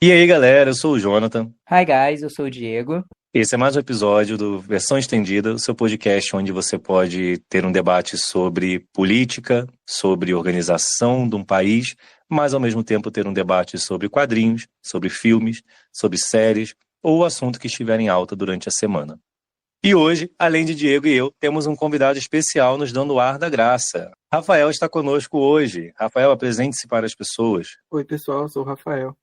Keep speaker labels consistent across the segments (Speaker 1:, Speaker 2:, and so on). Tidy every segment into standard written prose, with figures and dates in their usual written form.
Speaker 1: E aí, galera, eu sou o Jonathan.
Speaker 2: Hi guys, eu sou o Diego.
Speaker 1: Esse é mais um episódio do Versão Estendida, o seu podcast onde você pode ter um debate sobre política, sobre organização de um país, mas ao mesmo tempo ter um debate sobre quadrinhos, sobre filmes, sobre séries ou o assunto que estiver em alta durante a semana. E hoje, além de Diego e eu, temos um convidado especial nos dando o ar da graça. Rafael está conosco hoje. Rafael, apresente-se para as pessoas.
Speaker 3: Oi, pessoal, eu sou o Rafael.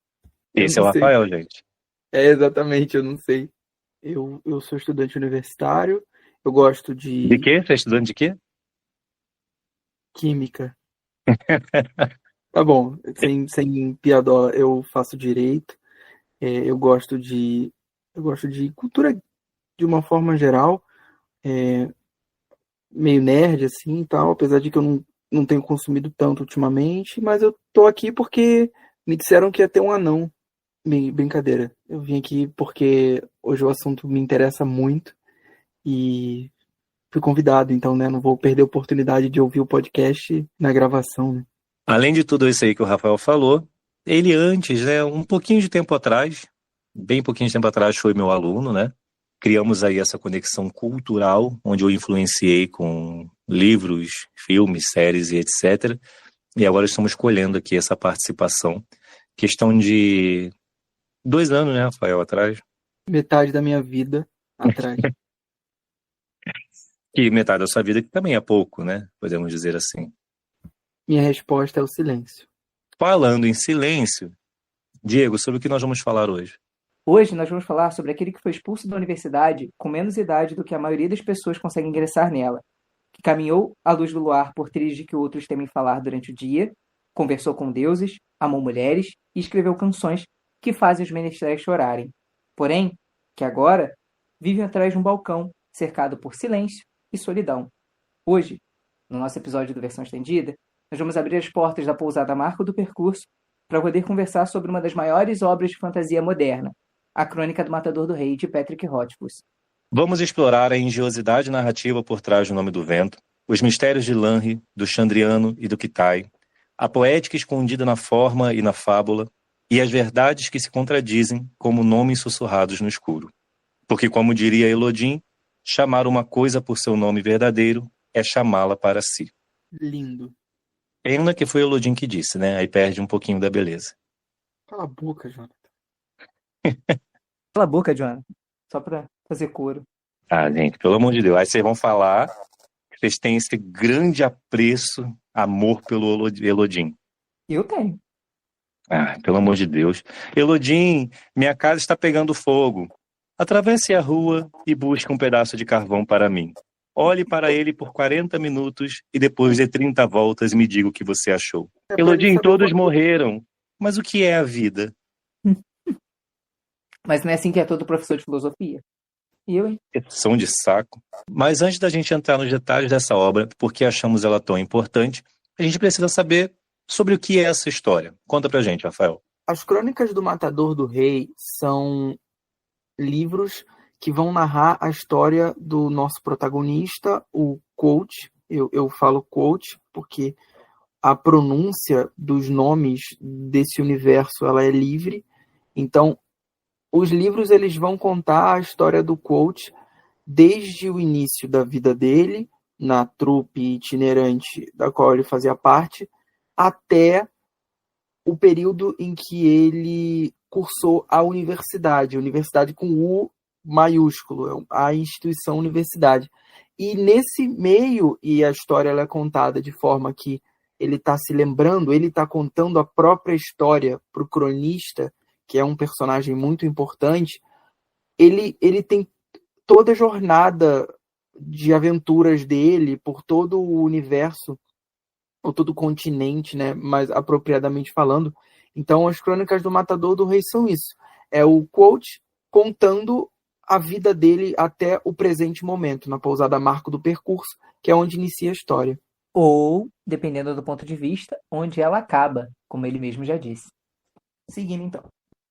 Speaker 3: Eu
Speaker 1: Esse é
Speaker 3: não
Speaker 1: o
Speaker 3: sei.
Speaker 1: Rafael, gente.
Speaker 3: Exatamente, eu não sei. Eu sou estudante universitário, eu gosto
Speaker 1: De
Speaker 3: de
Speaker 1: quê? Você é estudante de quê?
Speaker 3: química. Tá bom, sem piadola, eu faço direito, eu gosto de cultura de uma forma geral, meio nerd assim e tal, apesar de que eu não tenho consumido tanto ultimamente, mas eu tô aqui porque me disseram que ia ter um anão. Brincadeira. Eu vim aqui porque hoje o assunto me interessa muito e fui convidado, então, né? Não vou perder a oportunidade de ouvir o podcast na gravação, né?
Speaker 1: Além de tudo isso aí que o Rafael falou, ele antes, né, um pouquinho de tempo atrás, bem pouquinho de tempo atrás, foi meu aluno, né? Criamos aí essa conexão cultural, onde eu influenciei com livros, filmes, séries e etc. E agora estamos colhendo aqui essa participação. Questão de 2 anos, né, Rafael, atrás?
Speaker 3: Metade da minha vida atrás.
Speaker 1: Que metade da sua vida que também é pouco, né? Podemos dizer assim.
Speaker 3: Minha resposta é o silêncio.
Speaker 1: Falando em silêncio, Diego, sobre o que nós vamos falar hoje?
Speaker 2: Hoje nós vamos falar sobre aquele que foi expulso da universidade com menos idade do que a maioria das pessoas consegue ingressar nela, que caminhou à luz do luar por trilhos de que outros temem falar durante o dia, conversou com deuses, amou mulheres e escreveu canções que fazem os menestréis chorarem. Porém, que agora vive atrás de um balcão, cercado por silêncio e solidão. Hoje, no nosso episódio do Versão Estendida, nós vamos abrir as portas da pousada Marco do Percurso para poder conversar sobre uma das maiores obras de fantasia moderna, A Crônica do Matador do Rei, de Patrick Rothfuss.
Speaker 1: Vamos explorar a engenhosidade narrativa por trás do Nome do Vento, os mistérios de Lanri, do Chandriano e do Kitai, a poética escondida na forma e na fábula, e as verdades que se contradizem como nomes sussurrados no escuro. Porque, como diria Elodin, chamar uma coisa por seu nome verdadeiro é chamá-la para si.
Speaker 3: Lindo.
Speaker 1: Pena que foi Elodin que disse, né? Aí perde um pouquinho da beleza.
Speaker 3: Cala a boca, Jonathan.
Speaker 2: Cala a boca, Jonathan. Só para fazer coro.
Speaker 1: Ah, gente, pelo amor de Deus. Aí vocês vão falar que vocês têm esse grande apreço, amor pelo Elodin.
Speaker 2: Eu tenho.
Speaker 1: Ah, pelo amor de Deus. Elodin, minha casa está pegando fogo. Atravesse a rua e busque um pedaço de carvão para mim. Olhe para ele por 40 minutos e depois dê 30 voltas e me diga o que você achou.
Speaker 3: É pra ele
Speaker 1: Elodin,
Speaker 3: saber
Speaker 1: todos
Speaker 3: quanto...
Speaker 1: morreram. Mas o que é a vida?
Speaker 2: Mas não é assim que é todo professor de filosofia. E eu, hein?
Speaker 1: São de saco. Mas antes da gente entrar nos detalhes dessa obra, por que achamos ela tão importante, a gente precisa saber sobre o que é essa história. Conta pra gente, Rafael.
Speaker 3: As Crônicas do Matador do Rei são livros que vão narrar a história do nosso protagonista, o Quoth. Eu falo Quoth porque a pronúncia dos nomes desse universo ela é livre. Então, os livros eles vão contar a história do Quoth desde o início da vida dele, na trupe itinerante da qual ele fazia parte, até o período em que ele cursou a universidade com U maiúsculo, a instituição universidade. E nesse meio, e a história ela é contada de forma que ele está se lembrando, ele está contando a própria história para o cronista, que é um personagem muito importante, ele tem toda a jornada de aventuras dele por todo o universo, ou todo o continente, né, mais apropriadamente falando. Então, as Crônicas do Matador do Rei são isso. É o Quoth contando a vida dele até o presente momento, na pousada Marco do Percurso, que é onde inicia a história.
Speaker 2: Ou, dependendo do ponto de vista, onde ela acaba, como ele mesmo já disse. Seguindo então.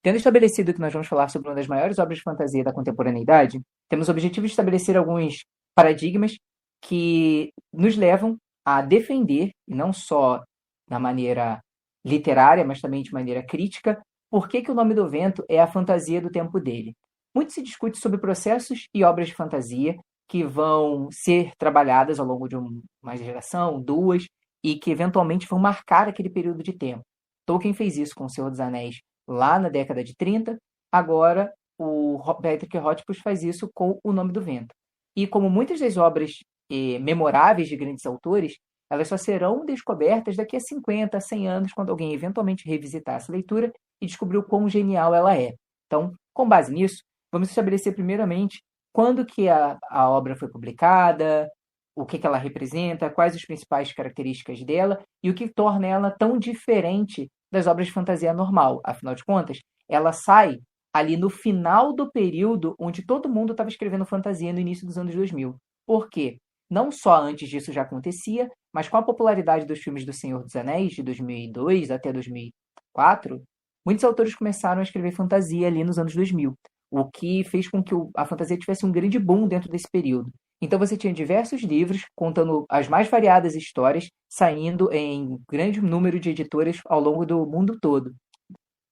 Speaker 2: Tendo estabelecido que nós vamos falar sobre uma das maiores obras de fantasia da contemporaneidade, temos o objetivo de estabelecer alguns paradigmas que nos levam a defender, e não só na maneira literária, mas também de maneira crítica, por que o Nome do Vento é a fantasia do tempo dele. Muito se discute sobre processos e obras de fantasia que vão ser trabalhadas ao longo de uma geração, duas, e que eventualmente vão marcar aquele período de tempo. Tolkien fez isso com O Senhor dos Anéis lá na década de 30, agora o Patrick Rothfuss faz isso com O Nome do Vento. E como muitas das obras memoráveis de grandes autores, elas só serão descobertas daqui a 50, 100 anos, quando alguém eventualmente revisitar essa leitura e descobrir o quão genial ela é. Então, com base nisso, vamos estabelecer primeiramente quando que a obra foi publicada, o que ela representa, quais as principais características dela e o que torna ela tão diferente das obras de fantasia normal. Afinal de contas, ela sai ali no final do período onde todo mundo estava escrevendo fantasia no início dos anos 2000. Por quê? Não só antes disso já acontecia, mas com a popularidade dos filmes do Senhor dos Anéis, de 2002 até 2004, muitos autores começaram a escrever fantasia ali nos anos 2000, o que fez com que a fantasia tivesse um grande boom dentro desse período. Então você tinha diversos livros contando as mais variadas histórias, saindo em grande número de editoras ao longo do mundo todo,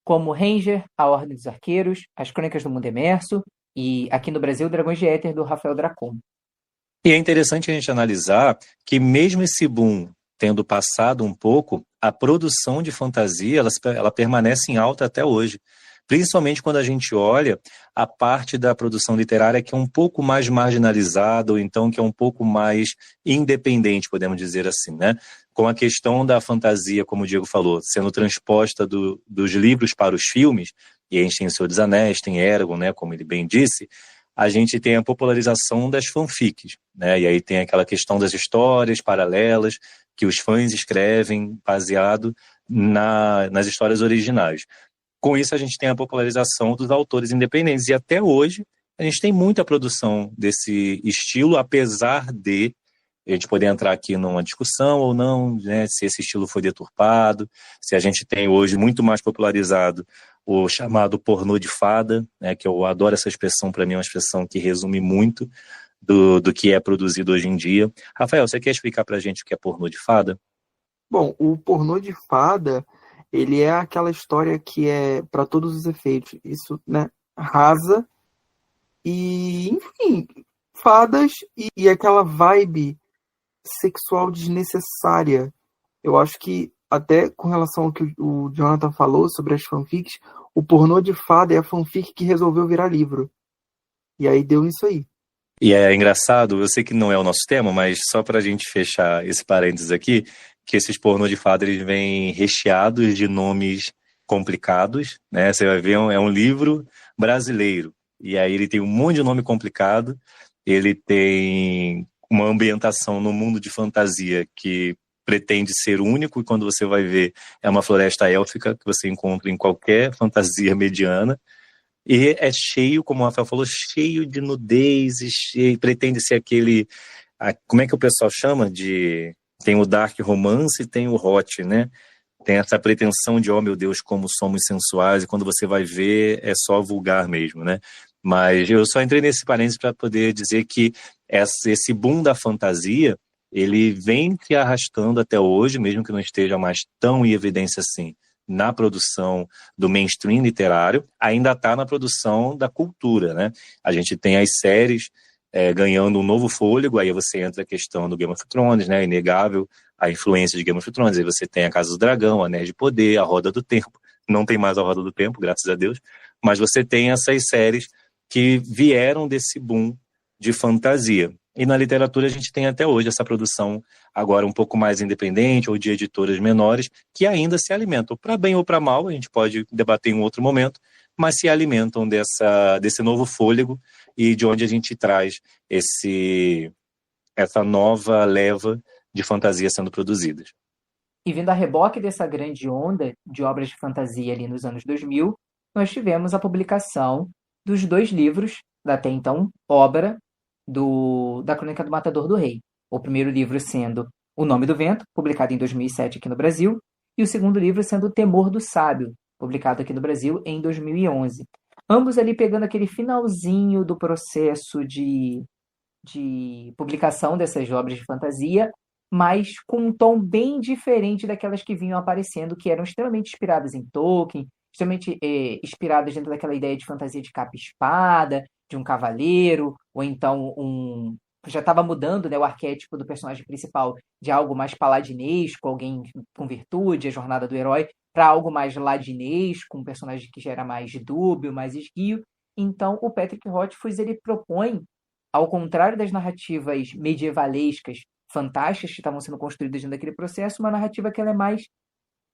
Speaker 2: como Ranger, A Ordem dos Arqueiros, As Crônicas do Mundo Emerso e, aqui no Brasil, Dragões de Éter, do Rafael Dracon.
Speaker 1: E é interessante a gente analisar que mesmo esse boom tendo passado um pouco, a produção de fantasia ela permanece em alta até hoje. Principalmente quando a gente olha a parte da produção literária que é um pouco mais marginalizada, ou então que é um pouco mais independente, podemos dizer assim, né? Com a questão da fantasia, como o Diego falou, sendo transposta dos livros para os filmes, e a gente tem O Senhor dos Anéis, tem Eragon, né, como ele bem disse, a gente tem a popularização das fanfics, né? E aí tem aquela questão das histórias paralelas que os fãs escrevem baseado nas histórias originais. Com isso, a gente tem a popularização dos autores independentes. E até hoje, a gente tem muita produção desse estilo, apesar de a gente poder entrar aqui numa discussão ou não, né, se esse estilo foi deturpado, se a gente tem hoje muito mais popularizado o chamado pornô de fada, né, que eu adoro essa expressão, para mim é uma expressão que resume muito do que é produzido hoje em dia. Rafael, você quer explicar para a gente o que é pornô de fada?
Speaker 3: Bom, o pornô de fada, ele é aquela história que é, para todos os efeitos, isso, né, rasa e, enfim, fadas e aquela vibe sexual desnecessária. Eu acho que, até com relação ao que o Jonathan falou sobre as fanfics, o pornô de fada é a fanfic que resolveu virar livro. E aí deu isso aí.
Speaker 1: E é engraçado, eu sei que não é o nosso tema, mas só para a gente fechar esse parênteses aqui, que esses pornô de fada eles vêm recheados de nomes complicados, né? Você vai ver, é um livro brasileiro, e aí ele tem um monte de nome complicado, ele tem uma ambientação no mundo de fantasia que pretende ser único, e quando você vai ver, é uma floresta élfica que você encontra em qualquer fantasia mediana, e é cheio, como o Rafael falou, cheio de nudez, e pretende ser aquele, como é que o pessoal chama? Tem o dark romance e tem o hot, né? Tem essa pretensão de, oh meu Deus, como somos sensuais, e quando você vai ver, é só vulgar mesmo, né? Mas eu só entrei nesse parênteses para poder dizer que esse boom da fantasia, ele vem se arrastando até hoje, mesmo que não esteja mais tão em evidência assim, na produção do mainstream literário, ainda está na produção da cultura, né? A gente tem as séries ganhando um novo fôlego, aí você entra a questão do Game of Thrones, né? Inegável a influência de Game of Thrones, aí você tem a Casa do Dragão, Anéis de Poder, a Roda do Tempo, não tem mais a Roda do Tempo, graças a Deus, mas você tem essas séries que vieram desse boom de fantasia. E na literatura a gente tem até hoje essa produção agora um pouco mais independente ou de editoras menores que ainda se alimentam, para bem ou para mal, a gente pode debater em um outro momento, mas se alimentam desse novo fôlego e de onde a gente traz essa nova leva de fantasia sendo produzidas.
Speaker 2: E vindo a reboque dessa grande onda de obras de fantasia ali nos anos 2000, nós tivemos a publicação dos 2 livros da até então obra da Crônica do Matador do Rei. O primeiro livro sendo O Nome do Vento, publicado em 2007 aqui no Brasil, e o segundo livro sendo O Temor do Sábio, publicado aqui no Brasil em 2011. Ambos ali pegando aquele finalzinho do processo de publicação dessas obras de fantasia, mas com um tom bem diferente daquelas que vinham aparecendo, que eram extremamente inspiradas em Tolkien, extremamente inspiradas dentro daquela ideia de fantasia de capa e espada, de um cavaleiro, ou então já estava mudando, né, o arquétipo do personagem principal de algo mais paladinesco, alguém com virtude, a jornada do herói, para algo mais ladinesco, um personagem que já era mais dúbio, mais esguio. Então, o Patrick Rothfuss ele propõe, ao contrário das narrativas medievalescas fantásticas que estavam sendo construídas dentro daquele processo, uma narrativa que ela é mais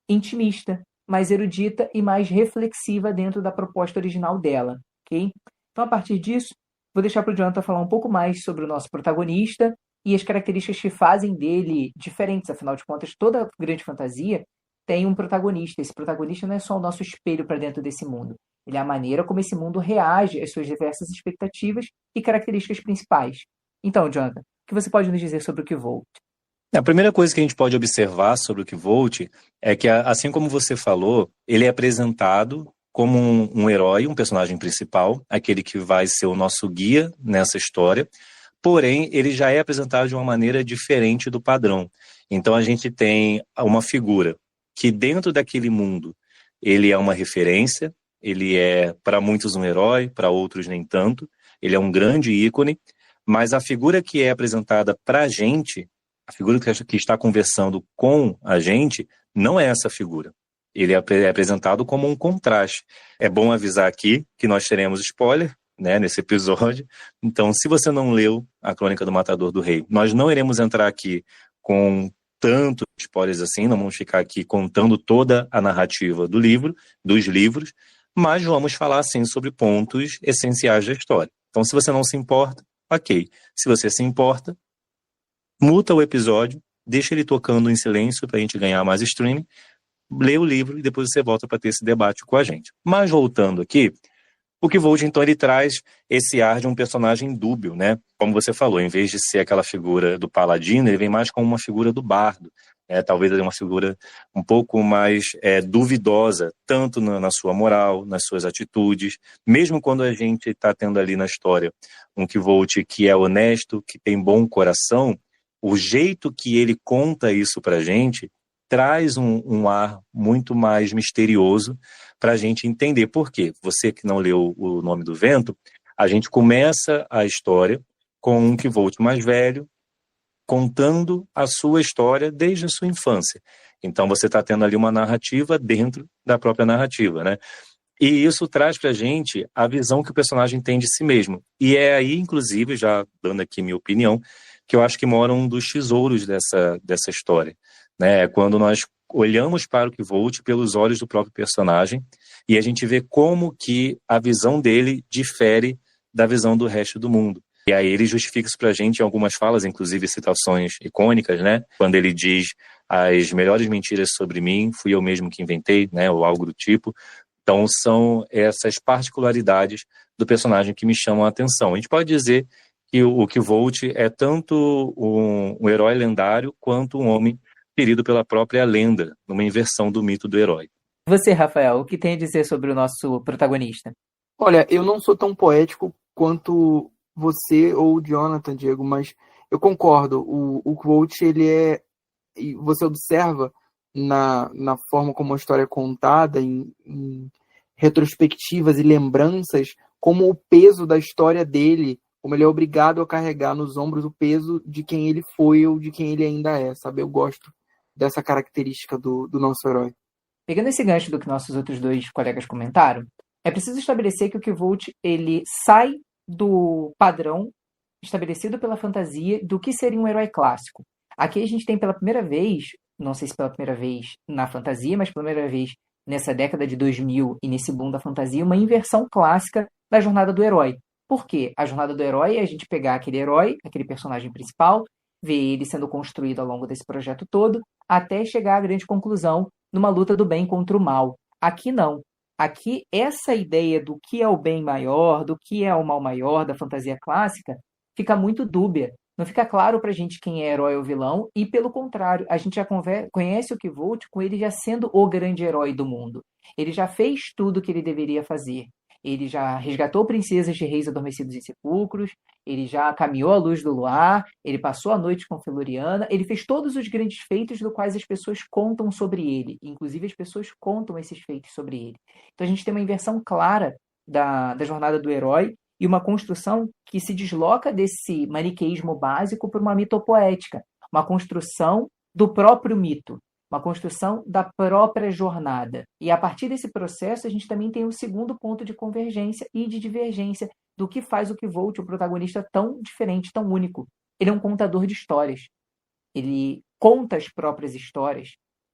Speaker 2: intimista, mais erudita e mais reflexiva dentro da proposta original dela, ok? Então, a partir disso, vou deixar para o Jonathan falar um pouco mais sobre o nosso protagonista e as características que fazem dele diferentes. Afinal de contas, toda grande fantasia tem um protagonista. Esse protagonista não é só o nosso espelho para dentro desse mundo. Ele é a maneira como esse mundo reage às suas diversas expectativas e características principais. Então, Jonathan, o que você pode nos dizer sobre o Kvolt?
Speaker 1: A primeira coisa que a gente pode observar sobre o Kvolt é que, assim como você falou, ele é apresentado como um herói, um personagem principal, aquele que vai ser o nosso guia nessa história, porém, ele já é apresentado de uma maneira diferente do padrão. Então, a gente tem uma figura que, dentro daquele mundo, ele é uma referência, ele é, para muitos, um herói, para outros, nem tanto, ele é um grande ícone, mas a figura que é apresentada para a gente, a figura que está conversando com a gente, não é essa figura. Ele é apresentado como um contraste. É bom avisar aqui que nós teremos spoiler, né, nesse episódio. Então, se você não leu A Crônica do Matador do Rei, nós não iremos entrar aqui com tantos spoilers assim, não vamos ficar aqui contando toda a narrativa do livro, dos livros, mas vamos falar, sim, sobre pontos essenciais da história. Então, se você não se importa, ok. Se você se importa, muta o episódio, deixa ele tocando em silêncio para a gente ganhar mais streaming, lê o livro e depois você volta para ter esse debate com a gente. Mas voltando aqui, o Kvolt, então, ele traz esse ar de um personagem dúbio, né? Como você falou, em vez de ser aquela figura do paladino, ele vem mais como uma figura do bardo. Talvez ele é uma figura um pouco mais duvidosa, tanto na sua moral, nas suas atitudes, mesmo quando a gente está tendo ali na história um Kvolt que é honesto, que tem bom coração, o jeito que ele conta isso pra gente traz um ar muito mais misterioso para a gente entender por quê. Você que não leu O Nome do Vento, a gente começa a história com um Kvolt mais velho, contando a sua história desde a sua infância. Então você está tendo ali uma narrativa dentro da própria narrativa, né? E isso traz para a gente a visão que o personagem tem de si mesmo. E é aí, inclusive, já dando aqui minha opinião, que eu acho que mora um dos tesouros dessa história, né? Quando nós olhamos para o Kvolt pelos olhos do próprio personagem e a gente vê como que a visão dele difere da visão do resto do mundo. E aí ele justifica isso pra gente em algumas falas, inclusive citações icônicas, né? Quando ele diz: as melhores mentiras sobre mim fui eu mesmo que inventei, né? Ou algo do tipo. Então são essas particularidades do personagem que me chamam a atenção. A gente pode dizer que o Kvolt é tanto um herói lendário quanto um homem ferido pela própria lenda, numa inversão do mito do herói.
Speaker 2: Você, Rafael, o que tem a dizer sobre o nosso protagonista?
Speaker 3: Olha, eu não sou tão poético quanto você ou o Jonathan, Diego, mas eu concordo. O Kvolt, ele é... E você observa na forma como a história é contada, em retrospectivas e lembranças, como o peso da história dele, como ele é obrigado a carregar nos ombros o peso de quem ele foi ou de quem ele ainda é, sabe? Eu gosto dessa característica do nosso herói.
Speaker 2: Pegando esse gancho do que nossos outros dois colegas comentaram, é preciso estabelecer que o Kvolt, ele sai do padrão estabelecido pela fantasia do que seria um herói clássico. Aqui a gente tem pela primeira vez, não sei se pela primeira vez na fantasia, mas pela primeira vez nessa década de 2000 e nesse boom da fantasia, uma inversão clássica da jornada do herói. Por quê? A jornada do herói é a gente pegar aquele herói, aquele personagem principal, ver ele sendo construído ao longo desse projeto todo, até chegar à grande conclusão numa luta do bem contra o mal. Aqui não. Aqui, essa ideia do que é o bem maior, do que é o mal maior da fantasia clássica, fica muito dúbia. Não fica claro pra gente quem é herói ou vilão, e pelo contrário, a gente já conhece o Kvolt com ele já sendo o grande herói do mundo. Ele já fez tudo o que ele deveria fazer. ele já resgatou princesas de reis adormecidos em sepulcros, ele já caminhou à luz do luar, ele passou a noite com Feluriana, ele fez todos os grandes feitos do quais as pessoas contam sobre ele, inclusive as pessoas contam esses feitos sobre ele. Então a gente tem uma inversão clara da jornada do herói e uma construção que se desloca desse maniqueísmo básico para uma mitopoética, uma construção do próprio mito, uma construção da própria jornada. E a partir desse processo, a gente também tem o segundo ponto de convergência e de divergência do que faz o Kvolt, o protagonista, tão diferente, tão único. Ele é um contador de histórias. Ele conta as próprias histórias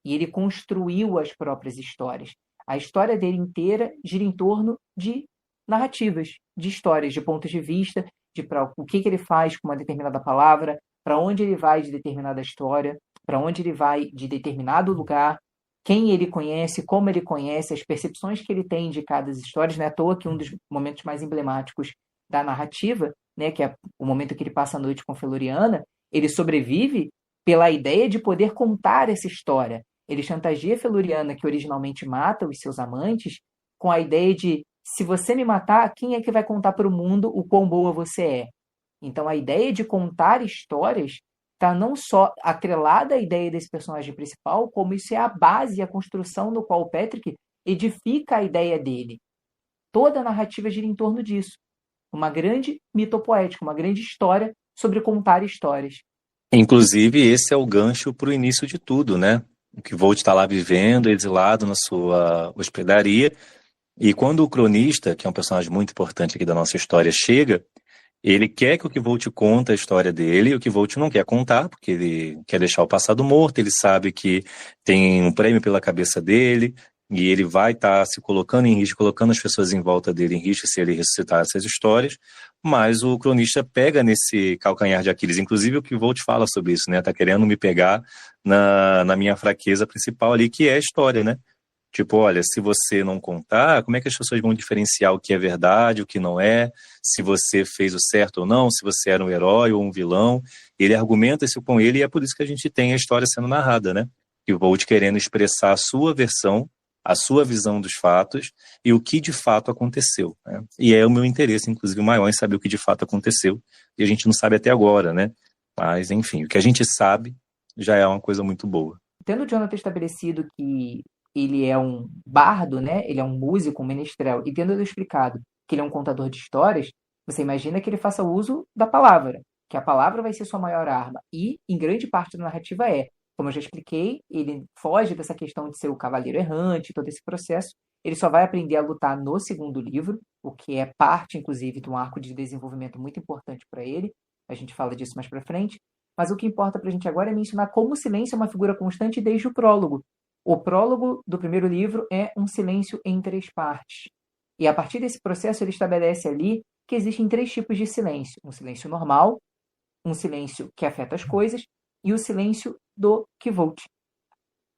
Speaker 2: e ele construiu as próprias histórias. A história dele inteira gira em torno de narrativas, de histórias, de pontos de vista, de o que ele faz com uma determinada palavra, para onde ele vai de determinada história, para onde ele vai de determinado lugar, quem ele conhece, como ele conhece, as percepções que ele tem de cada história. Não é à toa que um dos momentos mais emblemáticos da narrativa, né, que é o momento que ele passa a noite com Feluriana, ele sobrevive pela ideia de poder contar essa história. Ele chantageia Feluriana, que originalmente mata os seus amantes, com a ideia de, se você me matar, quem é que vai contar para o mundo o quão boa você é? Então a ideia de contar histórias está não só atrelada à ideia desse personagem principal, como isso é a base e a construção no qual o Patrick edifica a ideia dele. Toda a narrativa gira em torno disso. Uma grande mitopoética, uma grande história sobre contar histórias.
Speaker 1: Inclusive, esse é o gancho para o início de tudo, né? O Kvolt está lá vivendo, exilado na sua hospedaria, e quando o cronista, que é um personagem muito importante aqui da nossa história, chega, ele quer que o Kvolt conte a história dele, e o Kvolt não quer contar, porque ele quer deixar o passado morto, ele sabe que tem um prêmio pela cabeça dele, e ele vai estar se colocando em risco, colocando as pessoas em volta dele em risco se ele ressuscitar essas histórias, mas o cronista pega nesse calcanhar de Aquiles. Inclusive o Kvolt fala sobre isso, né? Tá querendo me pegar na minha fraqueza principal ali, que é a história, né? Tipo, olha, se você não contar, como é que as pessoas vão diferenciar o que é verdade, o que não é, se você fez o certo ou não, se você era um herói ou um vilão? Ele argumenta isso com ele e é por isso que a gente tem a história sendo narrada, né? E o Bolt querendo expressar a sua versão, a sua visão dos fatos e o que de fato aconteceu, né? E é o meu interesse, inclusive, maior em saber o que de fato aconteceu. E a gente não sabe até agora, né? Mas, enfim, o que a gente sabe já é uma coisa muito boa.
Speaker 2: Tendo o Jonathan estabelecido que ele é um bardo, né? Ele é um músico, um menestrel, e tendo explicado que ele é um contador de histórias, você imagina que ele faça uso da palavra, que a palavra vai ser sua maior arma. E, em grande parte da narrativa como eu já expliquei, ele foge dessa questão de ser o cavaleiro errante, todo esse processo. Ele só vai aprender a lutar no segundo livro, o que é parte, inclusive, de um arco de desenvolvimento muito importante para ele. A gente fala disso mais para frente. Mas o que importa para a gente agora é mencionar como o silêncio é uma figura constante desde o prólogo. O prólogo do primeiro livro é um silêncio em 3 partes. E a partir desse processo ele estabelece ali que existem 3 tipos de silêncio. Um silêncio normal, um silêncio que afeta as coisas e o silêncio do Kvolt.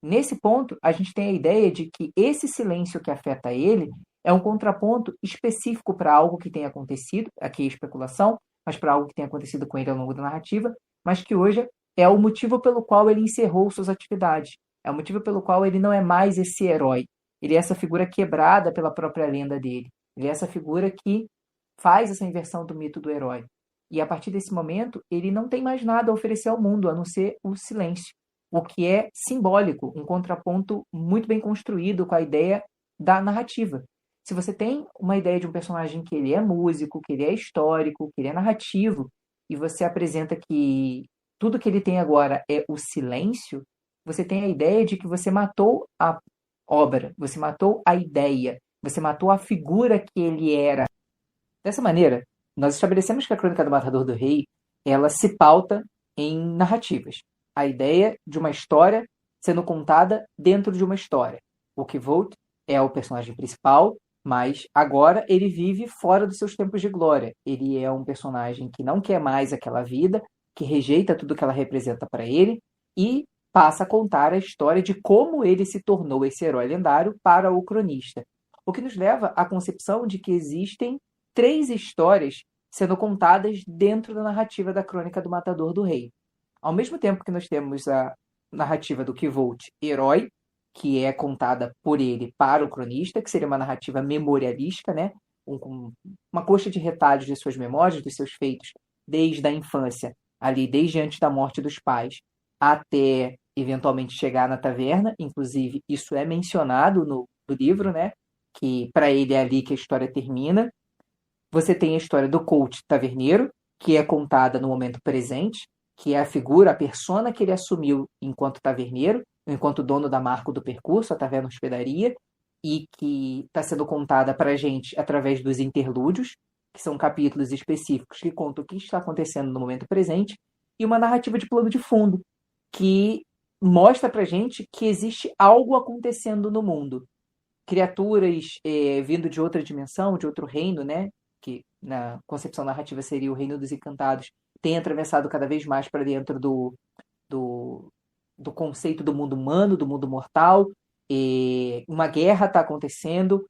Speaker 2: Nesse ponto, a gente tem a ideia de que esse silêncio que afeta ele é um contraponto específico para algo que tenha acontecido, aqui é especulação, mas para algo que tenha acontecido com ele ao longo da narrativa, mas que hoje é o motivo pelo qual ele encerrou suas atividades. É o motivo pelo qual ele não é mais esse herói. Ele é essa figura quebrada pela própria lenda dele. Ele é essa figura que faz essa inversão do mito do herói. E a partir desse momento, ele não tem mais nada a oferecer ao mundo, a não ser o silêncio. O que é simbólico, um contraponto muito bem construído com a ideia da narrativa. Se você tem uma ideia de um personagem que ele é músico, que ele é histórico, que ele é narrativo, e você apresenta que tudo que ele tem agora é o silêncio, você tem a ideia de que você matou a obra, você matou a ideia, você matou a figura que ele era. Dessa maneira, nós estabelecemos que a Crônica do Matador do Rei, ela se pauta em narrativas. A ideia de uma história sendo contada dentro de uma história. O Kvolt é o personagem principal, mas agora ele vive fora dos seus tempos de glória. Ele é um personagem que não quer mais aquela vida, que rejeita tudo que ela representa para ele e passa a contar a história de como ele se tornou esse herói lendário para o cronista. O que nos leva à concepção de que existem 3 histórias sendo contadas dentro da narrativa da Crônica do Matador do Rei. Ao mesmo tempo que nós temos a narrativa do Kvolt, herói, que é contada por ele para o cronista, que seria uma narrativa memorialística, né? uma coxa de retalhos de suas memórias, dos seus feitos, desde a infância, ali, desde antes da morte dos pais, até eventualmente chegar na taverna. Inclusive, isso é mencionado no livro, né? Que para ele é ali que a história termina. Você tem a história do coach taverneiro, que é contada no momento presente, que é a figura, a persona que ele assumiu enquanto taverneiro, enquanto dono da marca do percurso, a taverna hospedaria, e que está sendo contada para a gente através dos interlúdios, que são capítulos específicos que contam o que está acontecendo no momento presente, e uma narrativa de plano de fundo, que mostra para a gente que existe algo acontecendo no mundo. Criaturas vindo de outra dimensão, de outro reino, né? Que na concepção narrativa seria o reino dos encantados, tem atravessado cada vez mais para dentro do, do conceito do mundo humano, do mundo mortal. Uma guerra está acontecendo.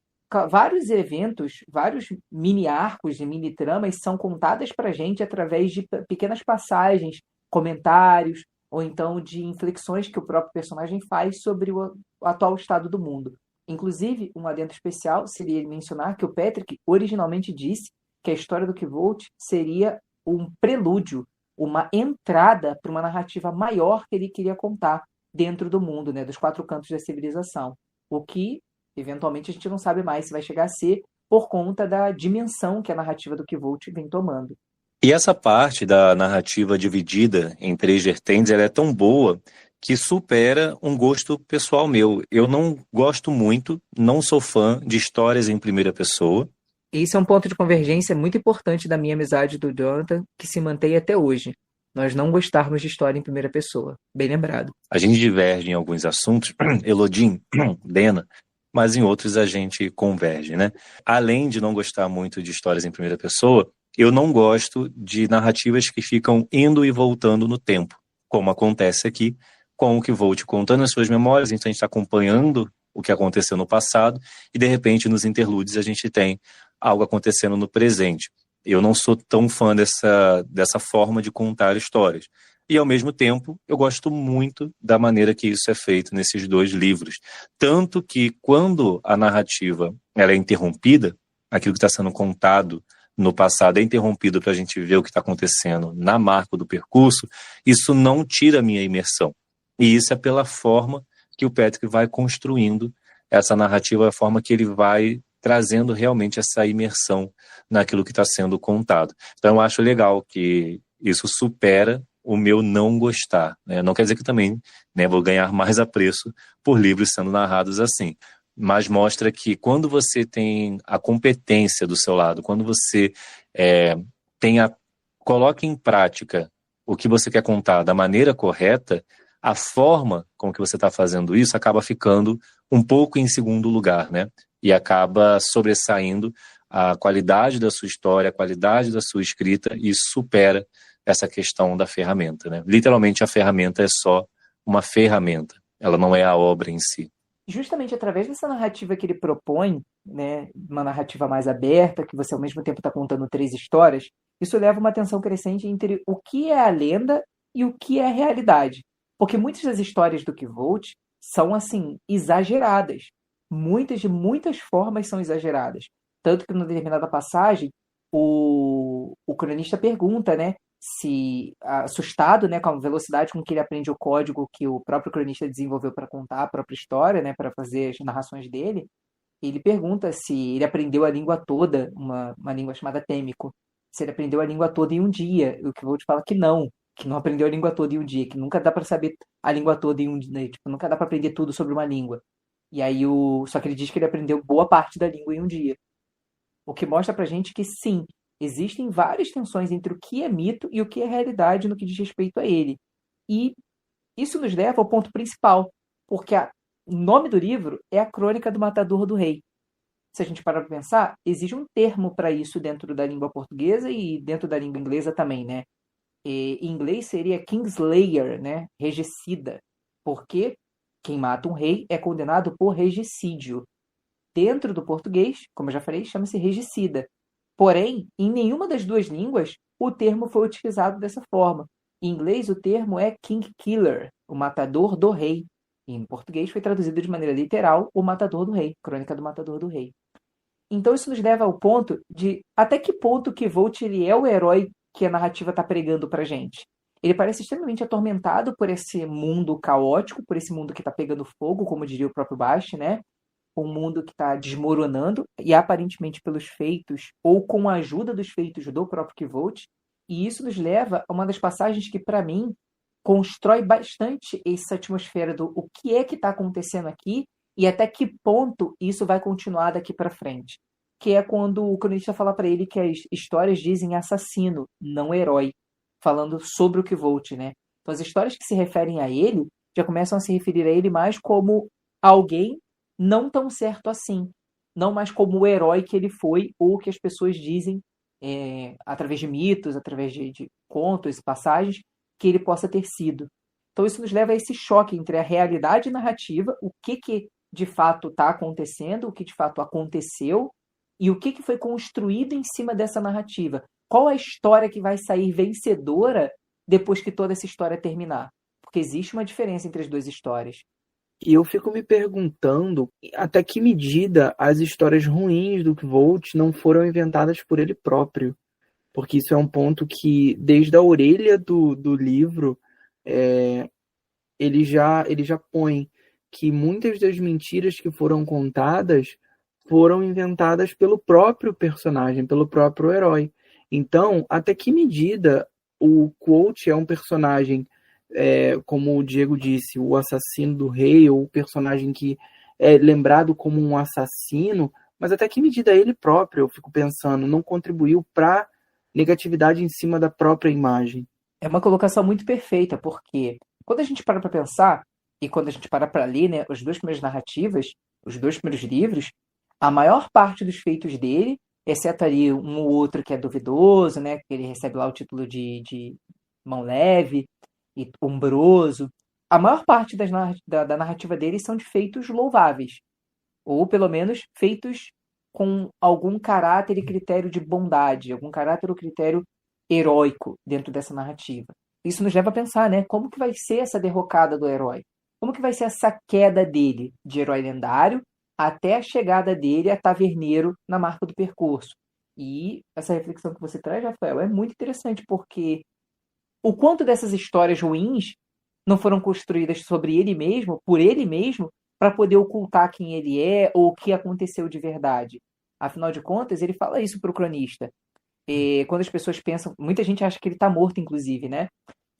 Speaker 2: Vários eventos, vários mini arcos e mini tramas são contadas para a gente através de pequenas passagens, comentários, ou então de inflexões que o próprio personagem faz sobre o atual estado do mundo. Inclusive, um adendo especial seria ele mencionar que o Patrick originalmente disse que a história do Kvolt seria um prelúdio, uma entrada para uma narrativa maior que ele queria contar dentro do mundo, né, dos quatro cantos da civilização. O que, eventualmente, a gente não sabe mais se vai chegar a ser por conta da dimensão que a narrativa do Kvolt vem tomando.
Speaker 1: E essa parte da narrativa dividida em três vertentes, ela é tão boa que supera um gosto pessoal meu. Eu não gosto muito, não sou fã de histórias em primeira pessoa.
Speaker 2: Esse é um ponto de convergência muito importante da minha amizade do Jonathan, que se mantém até hoje. Nós não gostarmos de história em primeira pessoa. Bem lembrado.
Speaker 1: A gente diverge em alguns assuntos, Elodie, Lena, mas em outros a gente converge, né? Além de não gostar muito de histórias em primeira pessoa, eu não gosto de narrativas que ficam indo e voltando no tempo, como acontece aqui, com o Kvolt contando as suas memórias, então a gente está acompanhando o que aconteceu no passado, e de repente nos interlúdios a gente tem algo acontecendo no presente. Eu não sou tão fã dessa forma de contar histórias. E, ao mesmo tempo, eu gosto muito da maneira que isso é feito nesses dois livros. Tanto que, quando a narrativa ela é interrompida, aquilo que está sendo contado no passado é interrompido para a gente ver o que está acontecendo na marca do percurso, isso não tira a minha imersão. E isso é pela forma que o Patrick vai construindo essa narrativa, a forma que ele vai trazendo realmente essa imersão naquilo que está sendo contado. Então eu acho legal que isso supera o meu não gostar, né? Não quer dizer que também, né, vou ganhar mais apreço por livros sendo narrados assim, mas mostra que quando você tem a competência do seu lado, quando você coloca em prática o que você quer contar da maneira correta, a forma com que você está fazendo isso acaba ficando um pouco em segundo lugar, né? E acaba sobressaindo a qualidade da sua história, a qualidade da sua escrita, e supera essa questão da ferramenta, né? Literalmente a ferramenta é só uma ferramenta, ela não é a obra em si.
Speaker 2: Justamente através dessa narrativa que ele propõe, né, uma narrativa mais aberta, que você ao mesmo tempo está contando três histórias, isso leva uma tensão crescente entre o que é a lenda e o que é a realidade. Porque muitas das histórias do Kvolt são, assim, exageradas. De muitas formas são exageradas. Tanto que, numa determinada passagem, o cronista pergunta, né, se, assustado, né, com a velocidade com que ele aprende o código que o próprio cronista desenvolveu para contar a própria história, né, para fazer as narrações dele, ele pergunta se ele aprendeu a língua toda, uma língua chamada têmico, se ele aprendeu a língua toda em um dia. E o Kvolt fala que não aprendeu a língua toda em um dia, que nunca dá para saber a língua toda em um dia, né? Tipo, nunca dá para aprender tudo sobre uma língua. E aí só que ele diz que ele aprendeu boa parte da língua em um dia. O que mostra pra gente que sim, existem várias tensões entre o que é mito e o que é realidade no que diz respeito a ele. E isso nos leva ao ponto principal, porque o nome do livro é A Crônica do Matador do Rei. Se a gente parar para pensar, existe um termo para isso dentro da língua portuguesa e dentro da língua inglesa também, né? Em inglês seria Kingslayer, né? Regicida. Porque quem mata um rei é condenado por regicídio. Dentro do português, como eu já falei, chama-se regicida. Porém, em nenhuma das duas línguas o termo foi utilizado dessa forma. Em inglês, o termo é King Killer, o matador do rei. E em português foi traduzido de maneira literal, o matador do rei, Crônica do Matador do Rei. Então isso nos leva ao ponto de até que ponto que Volt ele é o herói que a narrativa está pregando pra gente. Ele parece extremamente atormentado por esse mundo caótico, por esse mundo que está pegando fogo, como diria o próprio Bast, né? Um mundo que está desmoronando, e aparentemente pelos feitos, ou com a ajuda dos feitos do próprio Kvolt. E isso nos leva a uma das passagens que, para mim, constrói bastante essa atmosfera do o que é que está acontecendo aqui e até que ponto isso vai continuar daqui para frente. Que é quando o cronista fala para ele que as histórias dizem assassino, não herói, falando sobre o Kvolt, né? Então as histórias que se referem a ele já começam a se referir a ele mais como alguém não tão certo assim, não mais como o herói que ele foi ou que as pessoas dizem através de mitos, através de contos, passagens, que ele possa ter sido. Então isso nos leva a esse choque entre a realidade narrativa, o que de fato está acontecendo, o que de fato aconteceu e o que foi construído em cima dessa narrativa. Qual a história que vai sair vencedora depois que toda essa história terminar? Porque existe uma diferença entre as duas histórias.
Speaker 3: E eu fico me perguntando até que medida as histórias ruins do Kvolt não foram inventadas por ele próprio. Porque isso é um ponto que, desde a orelha do livro, ele já põe que muitas das mentiras que foram contadas foram inventadas pelo próprio personagem, pelo próprio herói. Então, até que medida o Quoth é um personagem, como o Diego disse, o assassino do rei, ou o personagem que é lembrado como um assassino, mas até que medida ele próprio, eu fico pensando, não contribuiu para negatividade em cima da própria imagem.
Speaker 2: É uma colocação muito perfeita, porque quando a gente para para pensar, e quando a gente para para ler, né, as duas primeiras narrativas, os dois primeiros livros, a maior parte dos feitos dele, exceto ali um ou outro que é duvidoso, né, que ele recebe lá o título de mão leve e umbroso, a maior parte da narrativa dele são de feitos louváveis, ou pelo menos feitos com algum caráter e critério de bondade, algum caráter ou critério heróico dentro dessa narrativa. Isso nos leva a pensar, né, como que vai ser essa derrocada do herói? Como que vai ser essa queda dele de herói lendário até a chegada dele a taverneiro na marca do percurso? E essa reflexão que você traz, Rafael, é muito interessante, porque o quanto dessas histórias ruins não foram construídas sobre ele mesmo, por ele mesmo, para poder ocultar quem ele é ou o que aconteceu de verdade. Afinal de contas, ele fala isso para o cronista. E quando as pessoas pensam, muita gente acha que ele está morto, inclusive, né?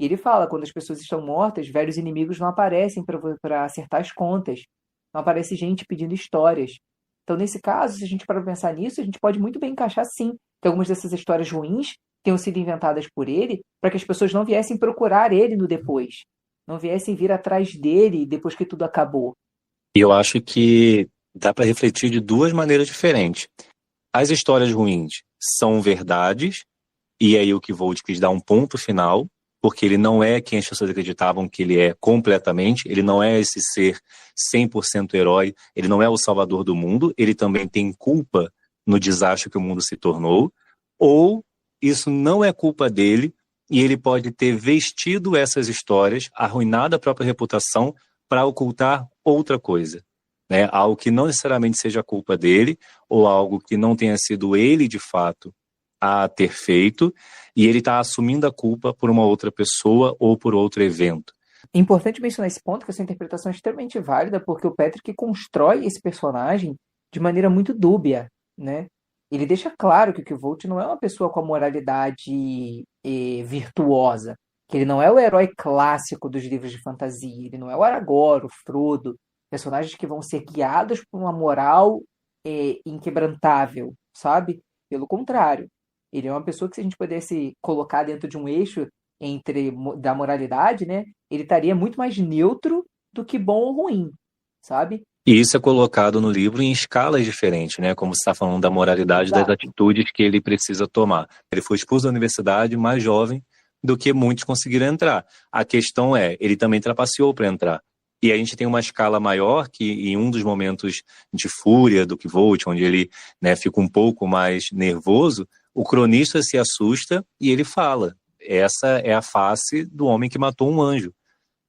Speaker 2: E ele fala, quando as pessoas estão mortas, velhos inimigos não aparecem para acertar as contas. Não aparece gente pedindo histórias. Então, nesse caso, se a gente parar para pensar nisso, a gente pode muito bem encaixar, sim, que algumas dessas histórias ruins tenham sido inventadas por ele para que as pessoas não viessem procurar ele no depois. Não viessem vir atrás dele depois que tudo acabou.
Speaker 1: E eu acho que dá para refletir de duas maneiras diferentes. As histórias ruins são verdades, e aí o Kvolt quis dar um ponto final, porque ele não é quem as pessoas acreditavam que ele é completamente, ele não é esse ser 100% herói, ele não é o salvador do mundo, ele também tem culpa no desastre que o mundo se tornou, ou isso não é culpa dele, e ele pode ter vestido essas histórias, arruinado a própria reputação, para ocultar outra coisa. Né? Algo que não necessariamente seja culpa dele, ou algo que não tenha sido ele, de fato, a ter feito, e ele está assumindo a culpa por uma outra pessoa ou por outro evento.
Speaker 2: É importante mencionar esse ponto, que essa interpretação é extremamente válida, porque o Patrick constrói esse personagem de maneira muito dúbia, né? Ele deixa claro que o Kvolt não é uma pessoa com a moralidade virtuosa, que ele não é o herói clássico dos livros de fantasia, ele não é o Aragorn, o Frodo, personagens que vão ser guiados por uma moral inquebrantável, sabe? Pelo contrário, ele é uma pessoa que, se a gente pudesse colocar dentro de um eixo da moralidade, né, ele estaria muito mais neutro do que bom ou ruim, sabe?
Speaker 1: E isso é colocado no livro em escalas diferentes, né? Como você está falando da moralidade, das atitudes que ele precisa tomar. Ele foi expulso da universidade mais jovem do que muitos conseguiram entrar. A questão é, ele também trapaceou para entrar. E a gente tem uma escala maior que, em um dos momentos de fúria do Kvolt, onde ele, né, fica um pouco mais nervoso, o cronista se assusta e ele fala: essa é a face do homem que matou um anjo.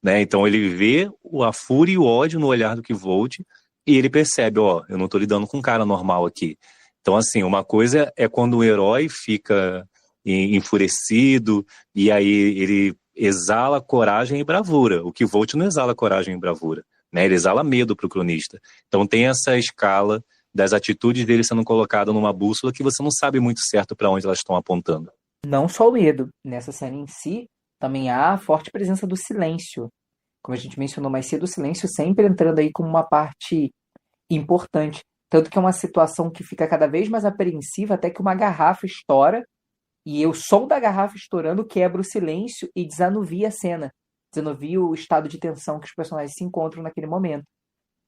Speaker 1: Né? Então ele vê a fúria e o ódio no olhar do Kvolt e ele percebe, eu não estou lidando com um cara normal aqui. Então, assim, uma coisa é quando o herói fica enfurecido e aí ele exala coragem e bravura. O Kvolt não exala coragem e bravura, né? Ele exala medo para o cronista. Então tem essa escala das atitudes dele sendo colocada numa bússola que você não sabe muito certo para onde elas estão apontando.
Speaker 2: Não só o medo. Nessa cena em si, também há a forte presença do silêncio. Como a gente mencionou mais cedo, o silêncio sempre entrando aí como uma parte importante. Tanto que é uma situação que fica cada vez mais apreensiva até que uma garrafa estoura e o som da garrafa estourando quebra o silêncio e desanuvia a cena. Desanuvia o estado de tensão que os personagens se encontram naquele momento.